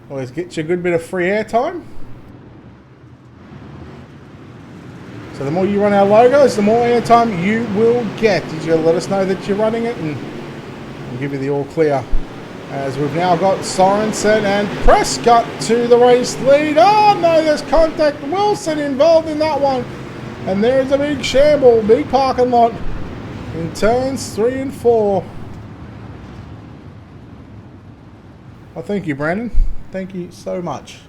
Always gets you a good bit of free airtime. So the more you run our logos, the more airtime you will get. You gotta let us know that you're running it, and we'll give you the all clear. As we've now got Sorensen and Prescott to the race lead. Oh no, there's contact. Wilson involved in that one. And there's a big shamble, big parking lot in turns 3 and 4. Well, thank you, Brandon. Thank you so much.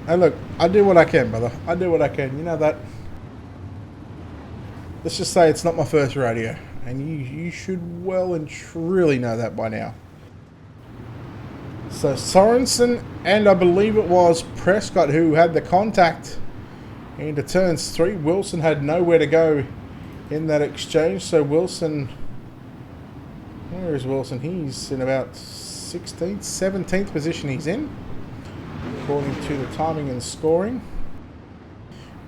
Hey, look, I do what I can, brother. I do what I can. You know that. Let's just say it's not my first rodeo, and you should well and truly know that by now. So Sorensen and I believe it was Prescott who had the contact into turns 3. Wilson had nowhere to go in that exchange. So Wilson, where is Wilson? He's in about 16th, 17th position he's in, according to the timing and scoring.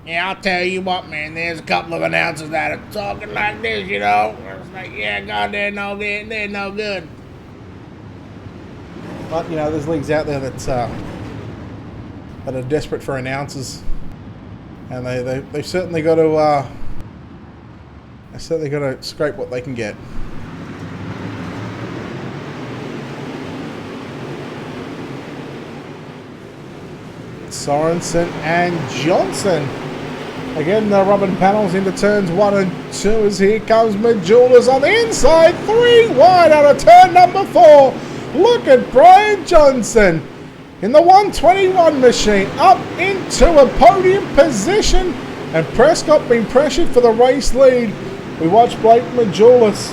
Yeah, I'll tell you what, man, there's a couple of announcers that are talking like this, you know. It's like, yeah, God, they're no good. But, you know, there's leagues out there that are desperate for announcers. And they've certainly got to scrape what they can get. Sorensen and Johnson. Again, the rubbing panels into turns 1 and 2 as here comes Majulas on the inside. 3 wide out of turn number 4. Look at Brian Johnson in the 121 machine up into a podium position, and Prescott being pressured for the race lead. We watch Blake Majulas.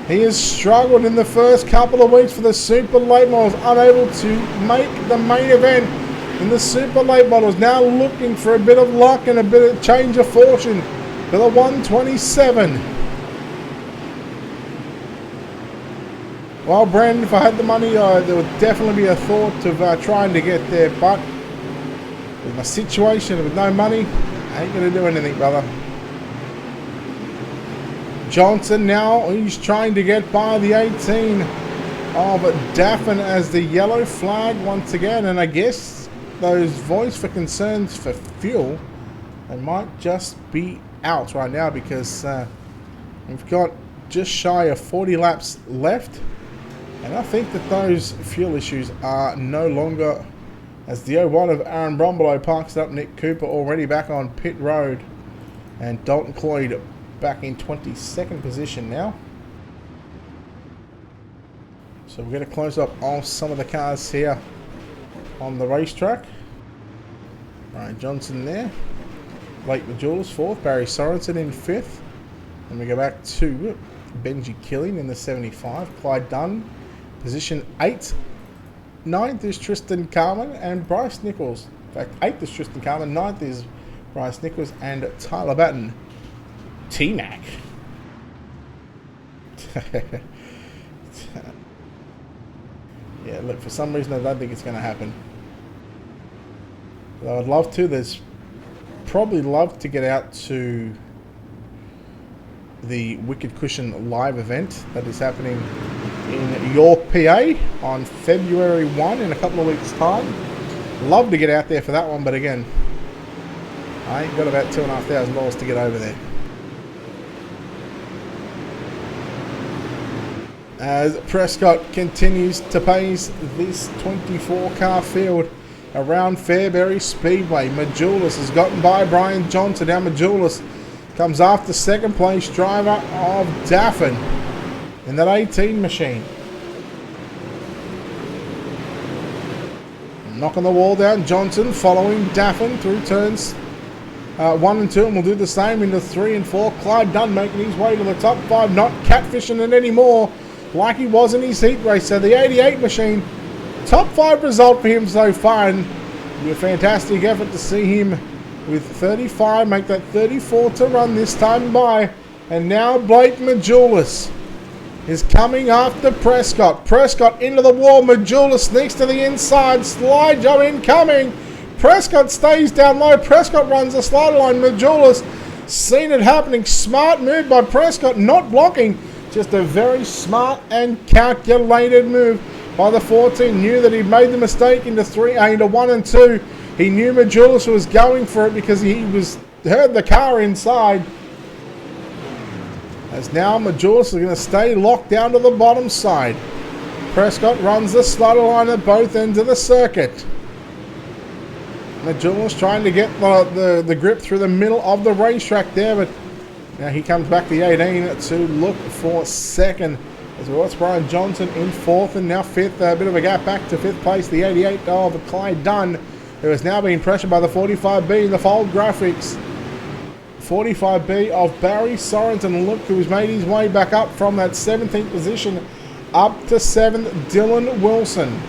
He has struggled in the first couple of weeks for the super late models, unable to make the main event in the super late models. Now looking for a bit of luck and a bit of change of fortune for the 127. Well, Brandon, if I had the money, there would definitely be a thought of trying to get there, but with my situation with no money, I ain't going to do anything, brother. Johnson now, he's trying to get by the 18 of Daffin as the yellow flag once again, and I guess those voice for concerns for fuel, they might just be out right now because we've got just shy of 40 laps left. And I think that those fuel issues are no longer, as the 01 of Aaron Brombelow parks up. Nick Cooper already back on pit road, and Dalton Cloyd back in 22nd position now. So we're going to close up on some of the cars here on the racetrack. Ryan Johnson there, Blake Majulas 4th, Barry Sorensen in 5th. And we go back to Benji Killing in the 75, Clyde Dunn position 8. 9th is Tristan Carmen and Bryce Nichols. In fact, 8th is Tristan Carmen, 9th is Bryce Nichols and Tyler Batten. T-Mac. Yeah, look, for some reason I don't think it's going to happen. But I would love to. There's probably love to get out to the Wicked Cushion live event that is happening in York, PA on February 1 in a couple of weeks' time. Love to get out there for that one, but again, I ain't got about $2,500 to get over there. As Prescott continues to pace this 24-car field around Fairbury Speedway. Majulis has gotten by Brian Johnson. Now Majulis comes after second place driver of Daffin in that 18 machine. Knocking the wall down, Johnson following Daffin through turns 1 and 2, and will do the same into 3 and 4. Clyde Dunn making his way to the top 5, not catfishing it anymore like he was in his heat race. So the 88 machine, top 5 result for him so far, and a fantastic effort to see him with 35, make that 34 to run this time by. And now Blake Majulis is coming after Prescott. Prescott into the wall. Majulis sneaks to the inside. Slide job incoming. Prescott stays down low. Prescott runs the slide line. Majulis seen it happening. Smart move by Prescott, not blocking. Just a very smart and calculated move by the 14. Knew that he made the mistake into 1 and 2. He knew Majulis was going for it because he heard the car inside. As now Majulis is going to stay locked down to the bottom side. Prescott runs the slider line at both ends of the circuit. Majulis trying to get the grip through the middle of the racetrack there, but now he comes back to the 18 to look for second. As well as Brian Johnson in 4th and now 5th. A bit of a gap back to 5th place. The 88 of Clyde Dunn, who is now being pressured by the 45B in the fold graphics. 45B of Barry Sorensen. Look who's made his way back up from that 17th position up to 7th. Dylan Wilson.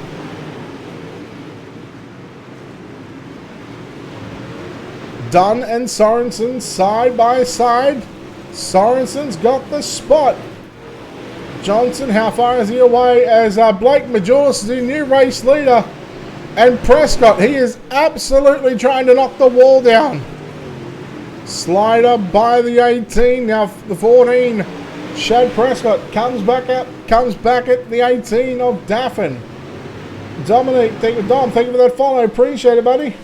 Dunn and Sorensen side by side. Sorensen's got the spot. Johnson, how far is he away as Blake Majulis is the new race leader. And Prescott, he is absolutely trying to knock the wall down. Slider by the 18, now the 14. Shad Prescott comes back at the 18 of Daffin. Dominic, thank you for that follow, appreciate it, buddy.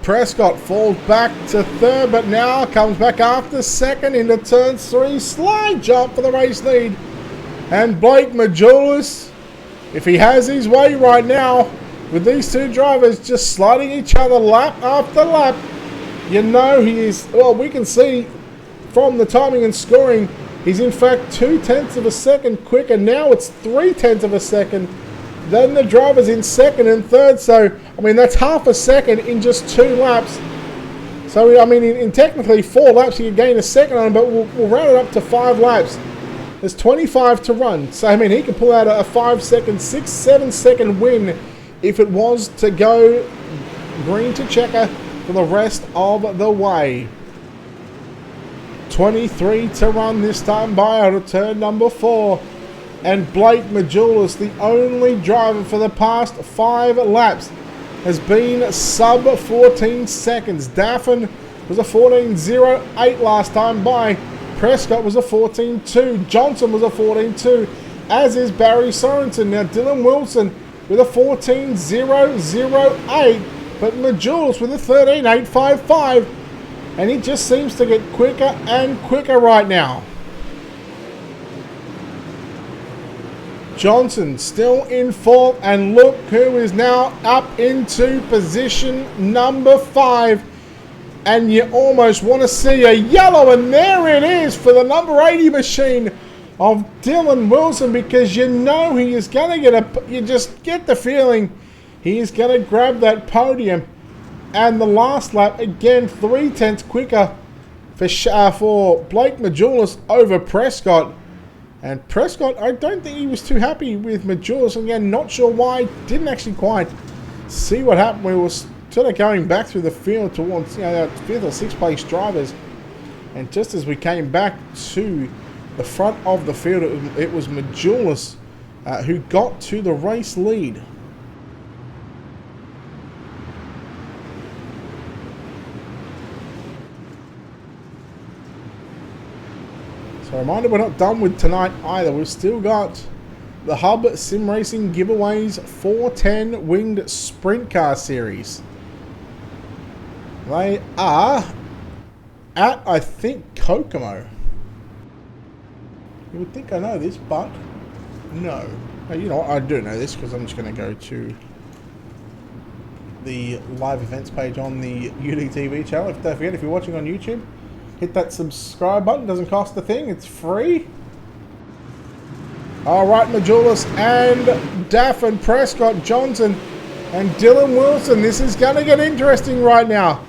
Prescott falls back to 3rd, but now comes back after 2nd into turn 3. Slide jump for the race lead. And Blake Majulis, if he has his way right now, with these two drivers just sliding each other lap after lap, you know he is, well, we can see from the timing and scoring, he's in fact 0.2 of a second quicker. Now it's 0.3 of a second. Then the drivers in 2nd and 3rd. So, I mean, that's half a second in just 2 laps. So, I mean, in technically 4 laps, you can gain a second on him, but we'll round it up to 5 laps. There's 25 to run. So, I mean, he can pull out a 5-second, 6-7 second win if it was to go green to checker for the rest of the way. 23 to run this time by out of turn number 4. And Blake Majulis, the only driver for the past 5 laps, has been sub 14 seconds. Daffin was a 14.08 last time by. Prescott was a 14.2. Johnson was a 14.2, as is Barry Sorensen. Now Dylan Wilson with a 14.008, but Majulis with a 13.855. And he just seems to get quicker and quicker right now. Johnson still in 4th, and look who is now up into position number 5. And you almost want to see a yellow, and there it is for the number 80 machine of Dylan Wilson, because you know he is going to get you just get the feeling he is going to grab that podium. And the last lap, again, 0.3 quicker for Blake Majulis over Prescott. And Prescott, I don't think he was too happy with Majulis. Again, not sure why. Didn't actually quite see what happened. We were sort of going back through the field towards, our 5th or 6th place drivers. And just as we came back to the front of the field, it was Majulis who got to the race lead. So reminder, we're not done with tonight either. We've still got the Hub Sim Racing Giveaways 410 Winged Sprint Car Series. They are at, I think, Kokomo. You would think I know this, but no. You know what, I do know this because I'm just going to go to the live events page on the UDTV channel. Don't forget, if you're watching on YouTube, hit that subscribe button. Doesn't cost a thing. It's free. Alright, Majulis and Daffin, Prescott, Johnson, and Dylan Wilson. This is going to get interesting right now.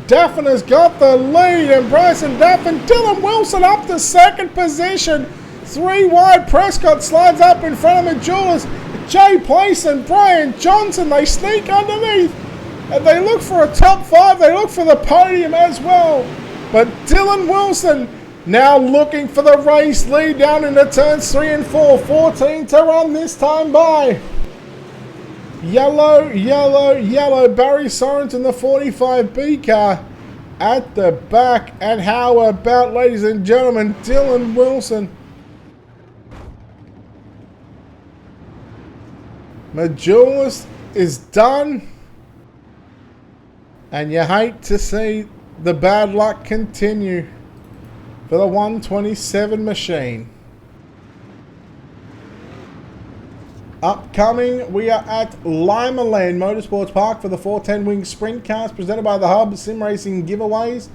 Daffin has got the lead, and Bryson Daffin, Dylan Wilson up to second position. 3 wide, Prescott slides up in front of Majulis. Jay Place and Brian Johnson, they sneak underneath. And they look for a top 5. They look for the podium as well. But Dylan Wilson now looking for the race lead down into turns 3 and 4. 14 to run this time by. Yellow, yellow, yellow. Barry Sorensen, the 45B car at the back. And how about, ladies and gentlemen, Dylan Wilson. Majulis is done. And you hate to see the bad luck continue for the 127 machine. Upcoming, we are at Limaland Motorsports Park for the 410 Wing Sprint Cars presented by the Hub Sim Racing Giveaways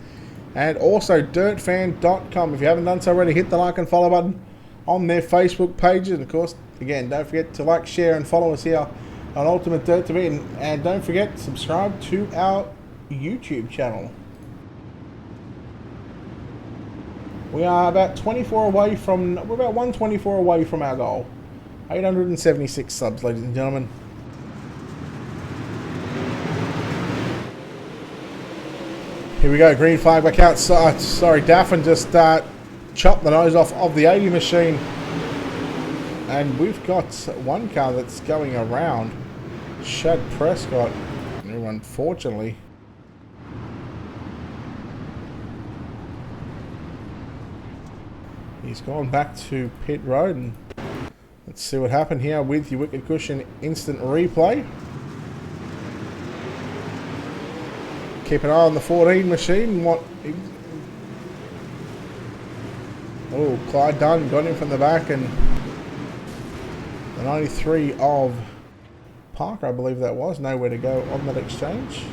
and also dirtfan.com. If you haven't done so already, hit the like and follow button on their Facebook pages. And of course, again, don't forget to like, share and follow us here on Ultimate Dirt TV. And don't forget, subscribe to our YouTube channel. We are about 24 away from, we're about 124 away from our goal. 876 subs, ladies and gentlemen. Here we go, green flag back outside. Sorry, Daffin just chopped the nose off of the 80 machine. And we've got one car that's going around. Shad Prescott, who unfortunately he's gone back to pit road, and let's see what happened here with your Wicked Cushion instant replay. Keep an eye on the 14 machine. Oh, Clyde Dunn got him from the back, and the 93 of Parker, I believe that was, nowhere to go on that exchange.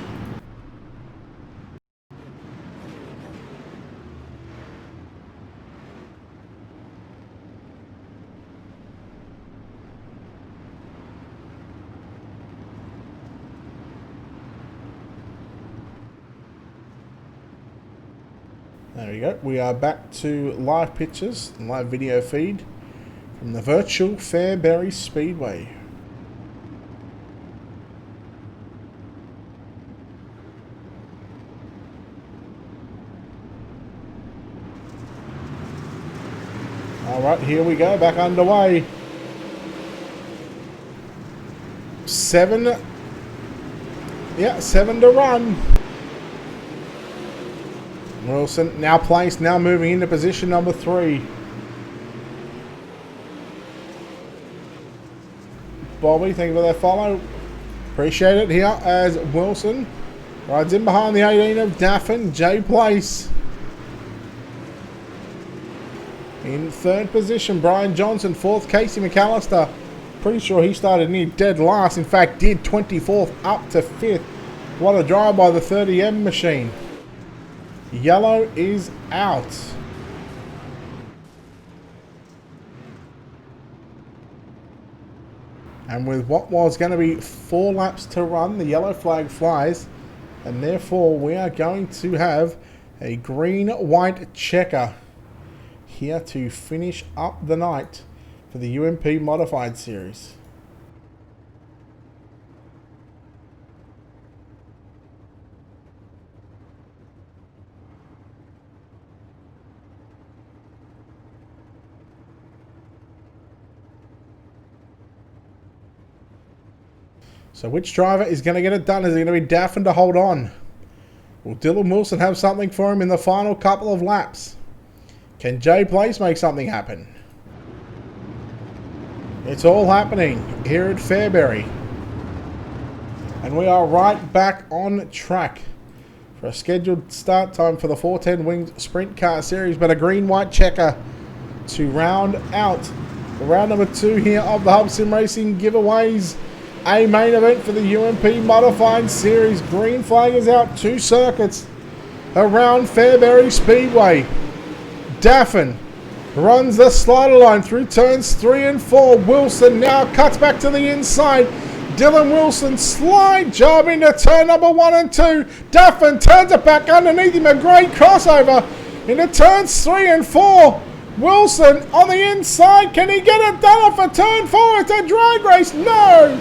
There we go. We are back to live pictures and live video feed from the virtual Fairbury Speedway. Alright, here we go, back underway. 7 to run. Wilson now placed, now moving into position number 3. Bobby, thank you for that follow. Appreciate it here as Wilson rides in behind the 18 of Daffin, J Place. In 3rd position, Brian Johnson. 4th, Casey McAllister. Pretty sure he started near dead last. In fact, did 24th up to 5th. What a drive by the 30M machine. Yellow is out. And with what was going to be 4 laps to run, the yellow flag flies. And therefore, we are going to have a green-white checker here to finish up the night for the UMP Modified series. So which driver is going to get it done? Is it going to be Daffin to hold on? Will Dylan Wilson have something for him in the final couple of laps? Can Jay Place make something happen? It's all happening here at Fairbury. And we are right back on track for a scheduled start time for the 410 Winged Sprint Car Series, but a green-white checker to round out the round number 2 here of the Hub Sim Racing giveaways. A main event for the UMP Modified Series. Green flag is out, 2 circuits around Fairbury Speedway. Daffin runs the slider line through turns 3 and 4. Wilson now cuts back to the inside. Dylan Wilson slide job into turn number 1 and 2. Daffin turns it back underneath him. A great crossover into turns 3 and 4. Wilson on the inside. Can he get it done for turn 4? It's a drag race. No.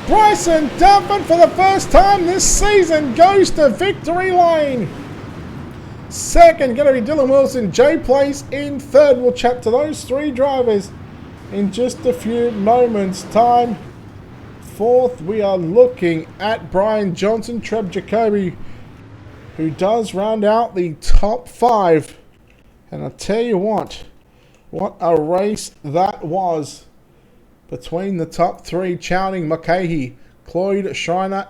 Bryson Daffin for the first time this season goes to victory lane. Second going to be Dylan Wilson. Jay Place in third. We'll chat to those 3 drivers in just a few moments' time. Fourth, we are looking at Brian Johnson, Treb Jacoby, who does round out the top 5. And I'll tell you what a race that was between the top 3, Chowning, McCahey, Cloyd, Schreiner,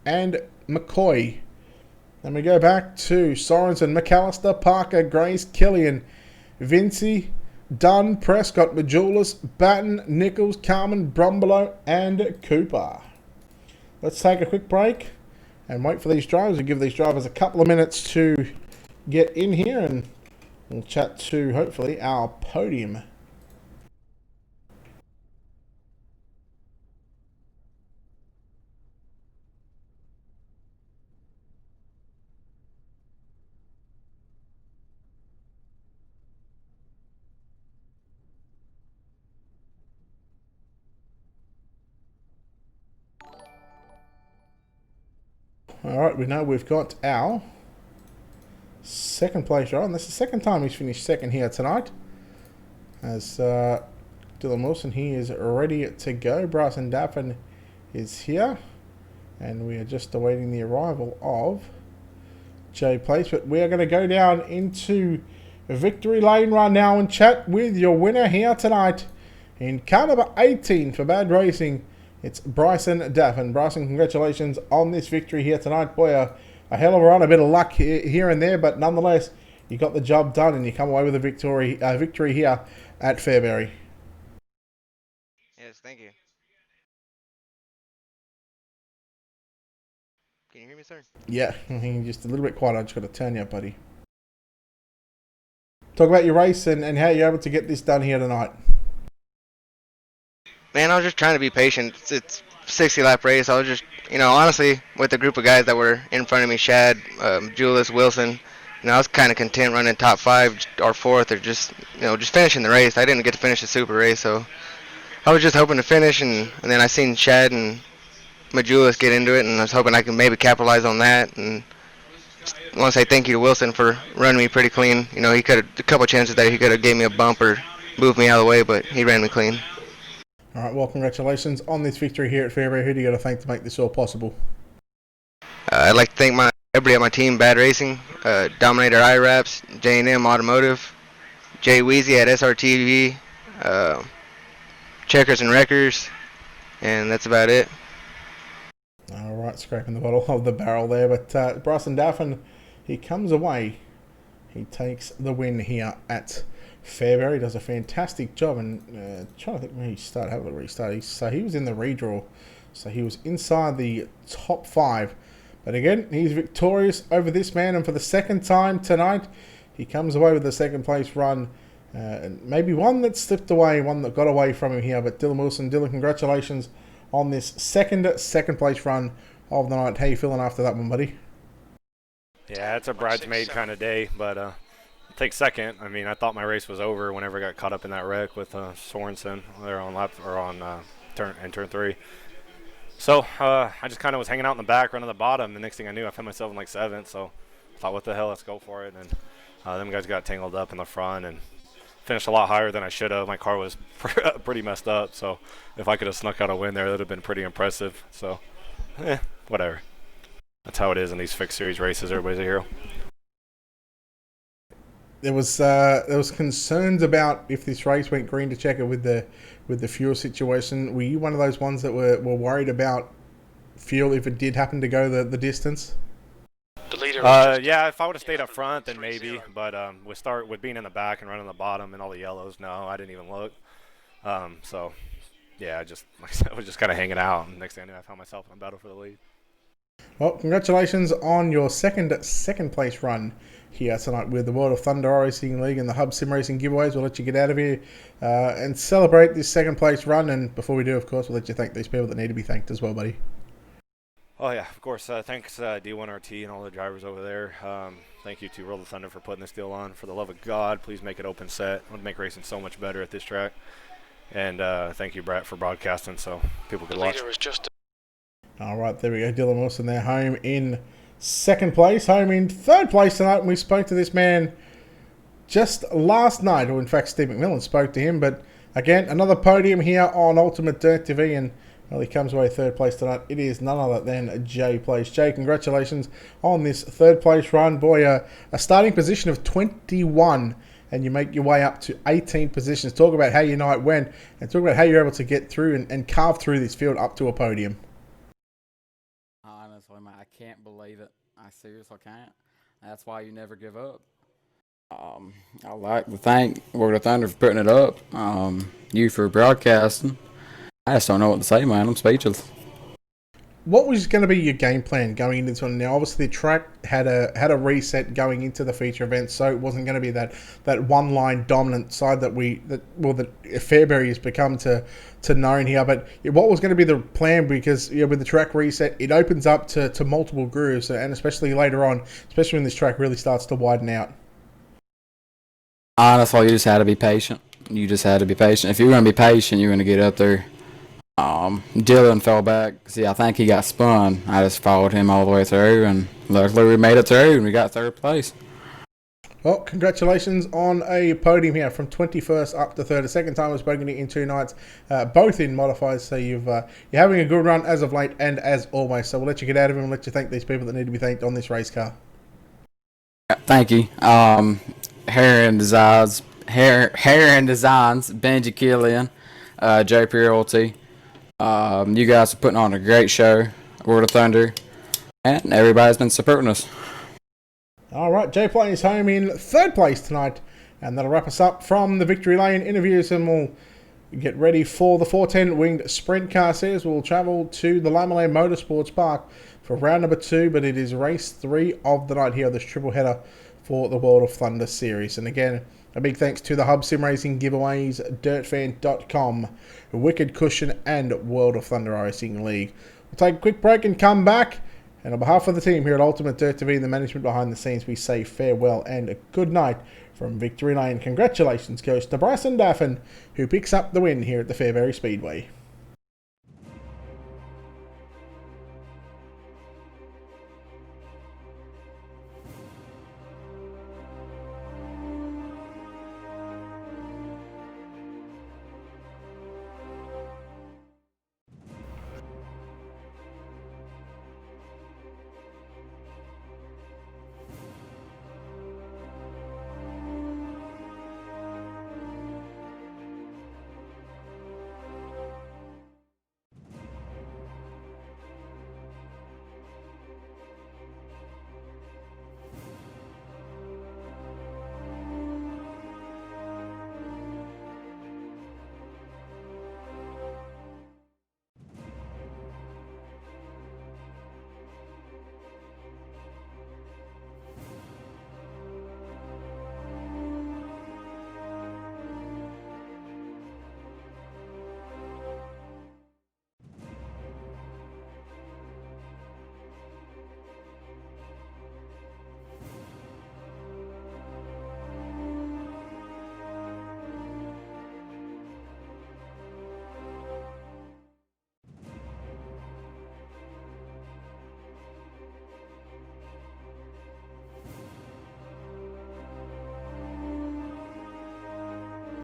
and McCoy. Then we go back to Sorensen, McAllister, Parker, Grace, Killian, Vincey, Dunn, Prescott, Majulis, Batten, Nichols, Carmen, Brumbelow, and Cooper. Let's take a quick break and wait for these drivers and give these drivers a couple of minutes to get in here, and we'll chat to hopefully our podium. Alright, we know we've got our second place driver, and that's the second time he's finished second here tonight. As Dylan Wilson, he is ready to go. Bryson Daffin is here, and we are just awaiting the arrival of Jay Place. But we are going to go down into victory lane right now and chat with your winner here tonight in car number 18 for Bad Racing. It's Bryson Daffin. Bryson, congratulations on this victory here tonight. Boy, a hell of a run, a bit of luck here and there, but nonetheless, you got the job done and you come away with a victory here at Fairbury. Yes, thank you. Can you hear me, sir? Yeah, just a little bit quiet. I just got to turn you up, buddy. Talk about your race and how you're able to get this done here tonight. Man, I was just trying to be patient. It's 60-lap race. I was just, honestly, with the group of guys that were in front of me, Shad, Julius, Wilson, I was kind of content running top 5 or 4th, or just finishing the race. I didn't get to finish the super race, so I was just hoping to finish, and then I seen Shad and Majulis get into it, and I was hoping I could maybe capitalize on that. And I want to say thank you to Wilson for running me pretty clean. He could have a couple chances that he could have gave me a bump or moved me out of the way, but he ran me clean. All right, well, congratulations on this victory here at Fairbury. Who do you got to thank to make this all possible? I'd like to thank everybody on my team, Bad Racing, Dominator iRaps, J&M Automotive, Jay Weezy at SRTV, Checkers and Wreckers, and that's about it. All right, scraping the bottom of the barrel there. But Bryson Daffin, he comes away. He takes the win here at Fairbury. Does a fantastic job, and trying to think where he started. Have a look where he started. So he was in the redraw, so he was inside the top 5. But again, he's victorious over this man, and for the second time tonight, he comes away with the second place run. And maybe one that slipped away, one that got away from him here. But Dylan Wilson, congratulations on this second place run of the night. How you feeling after that one, buddy? Yeah, it's a bridesmaid kind of day, but take second. I mean, I thought my race was over whenever I got caught up in that wreck with Sorensen there on turn 3. So I just kind of was hanging out in the back, running the bottom. The next thing I knew, I found myself in like 7th. So I thought, what the hell, let's go for it. And them guys got tangled up in the front and finished a lot higher than I should have. My car was pretty messed up. So if I could have snuck out a win there, that would have been pretty impressive. So, whatever. That's how it is in these fixed series races. Everybody's a hero. there was concerns about if this race went green to checker with the fuel situation. Were you one of those ones that were worried about fuel if it did happen to go the distance? Yeah, if I would have stayed up front, then maybe. But with being in the back and running the bottom and all the yellows, no, I didn't even look. So, yeah, I was just kind of hanging out. And next thing I knew, I found myself in a battle for the lead. Well, congratulations on your second place run here tonight with the World of Thunder iRacing League and the Hub Sim Racing giveaways. We'll let you get out of here and celebrate this second place run. And before we do, of course, we'll let you thank these people that need to be thanked as well, buddy. Oh, yeah, of course. Thanks, D1RT and all the drivers over there. Thank you to World of Thunder for putting this deal on. For the love of God, please make it open set. It would make racing so much better at this track. And thank you, Brett, for broadcasting so people could watch. All right, there we go. Dylan Wilson there, home in second place. Home in third place tonight. And we spoke to this man just last night, or in fact, Steve McMillan spoke to him. But again, another podium here on Ultimate Dirt TV, and well, he comes away third place tonight. It is none other than Jay Place. Jay, congratulations on this third place run. Boy, a starting position of 21, and you make your way up to 18 positions. Talk about how your night went, and talk about how you're able to get through and carve through this field up to a podium. Honestly, man, I can't believe it. I seriously can't. That's why you never give up. I'd like to thank World of Thunder for putting it up. You for broadcasting. I just don't know what to say, man. I'm speechless. What was going to be your game plan going into this one? Now, obviously, the track had a reset going into the feature event, so it wasn't going to be that one line dominant side that Fairbury has become to known here. But what was going to be the plan? Because with the track reset, it opens up to multiple grooves, and especially later on, especially when this track really starts to widen out. Honestly, you just had to be patient. You just had to be patient. If you're going to be patient, you're going to get up there. Dylan fell back. See, I think he got spun. I just followed him all the way through, and luckily we made it through, and we got third place. Well, congratulations on a podium here from 21st up to third. The second time we've spoken to you in 2 nights, both in modifieds. So you're having a good run as of late and as always. So we'll let you get out of him and let you thank these people that need to be thanked on this race car. Thank you. Hair and Designs, Benji Killian, JP Realty. You guys are putting on a great show, World of Thunder, and everybody's been supporting us. All right, Jay Play is home in third place tonight, and that'll wrap us up from the Victory Lane interviews, and we'll get ready for the 410 winged sprint car series. We'll travel to the Lamalay Motorsports Park for round number 2, but it is race 3 of the night here, this triple header for the World of Thunder series. And again, a big thanks to the Hub Sim Racing giveaways, dirtfan.com, Wicked Cushion, and World of Thunder iRacing League. We'll take a quick break and come back. And on behalf of the team here at Ultimate Dirt TV and the management behind the scenes, we say farewell and a good night from Victory Lane. Congratulations goes to Bryson Daffin, who picks up the win here at the Fairbury Speedway.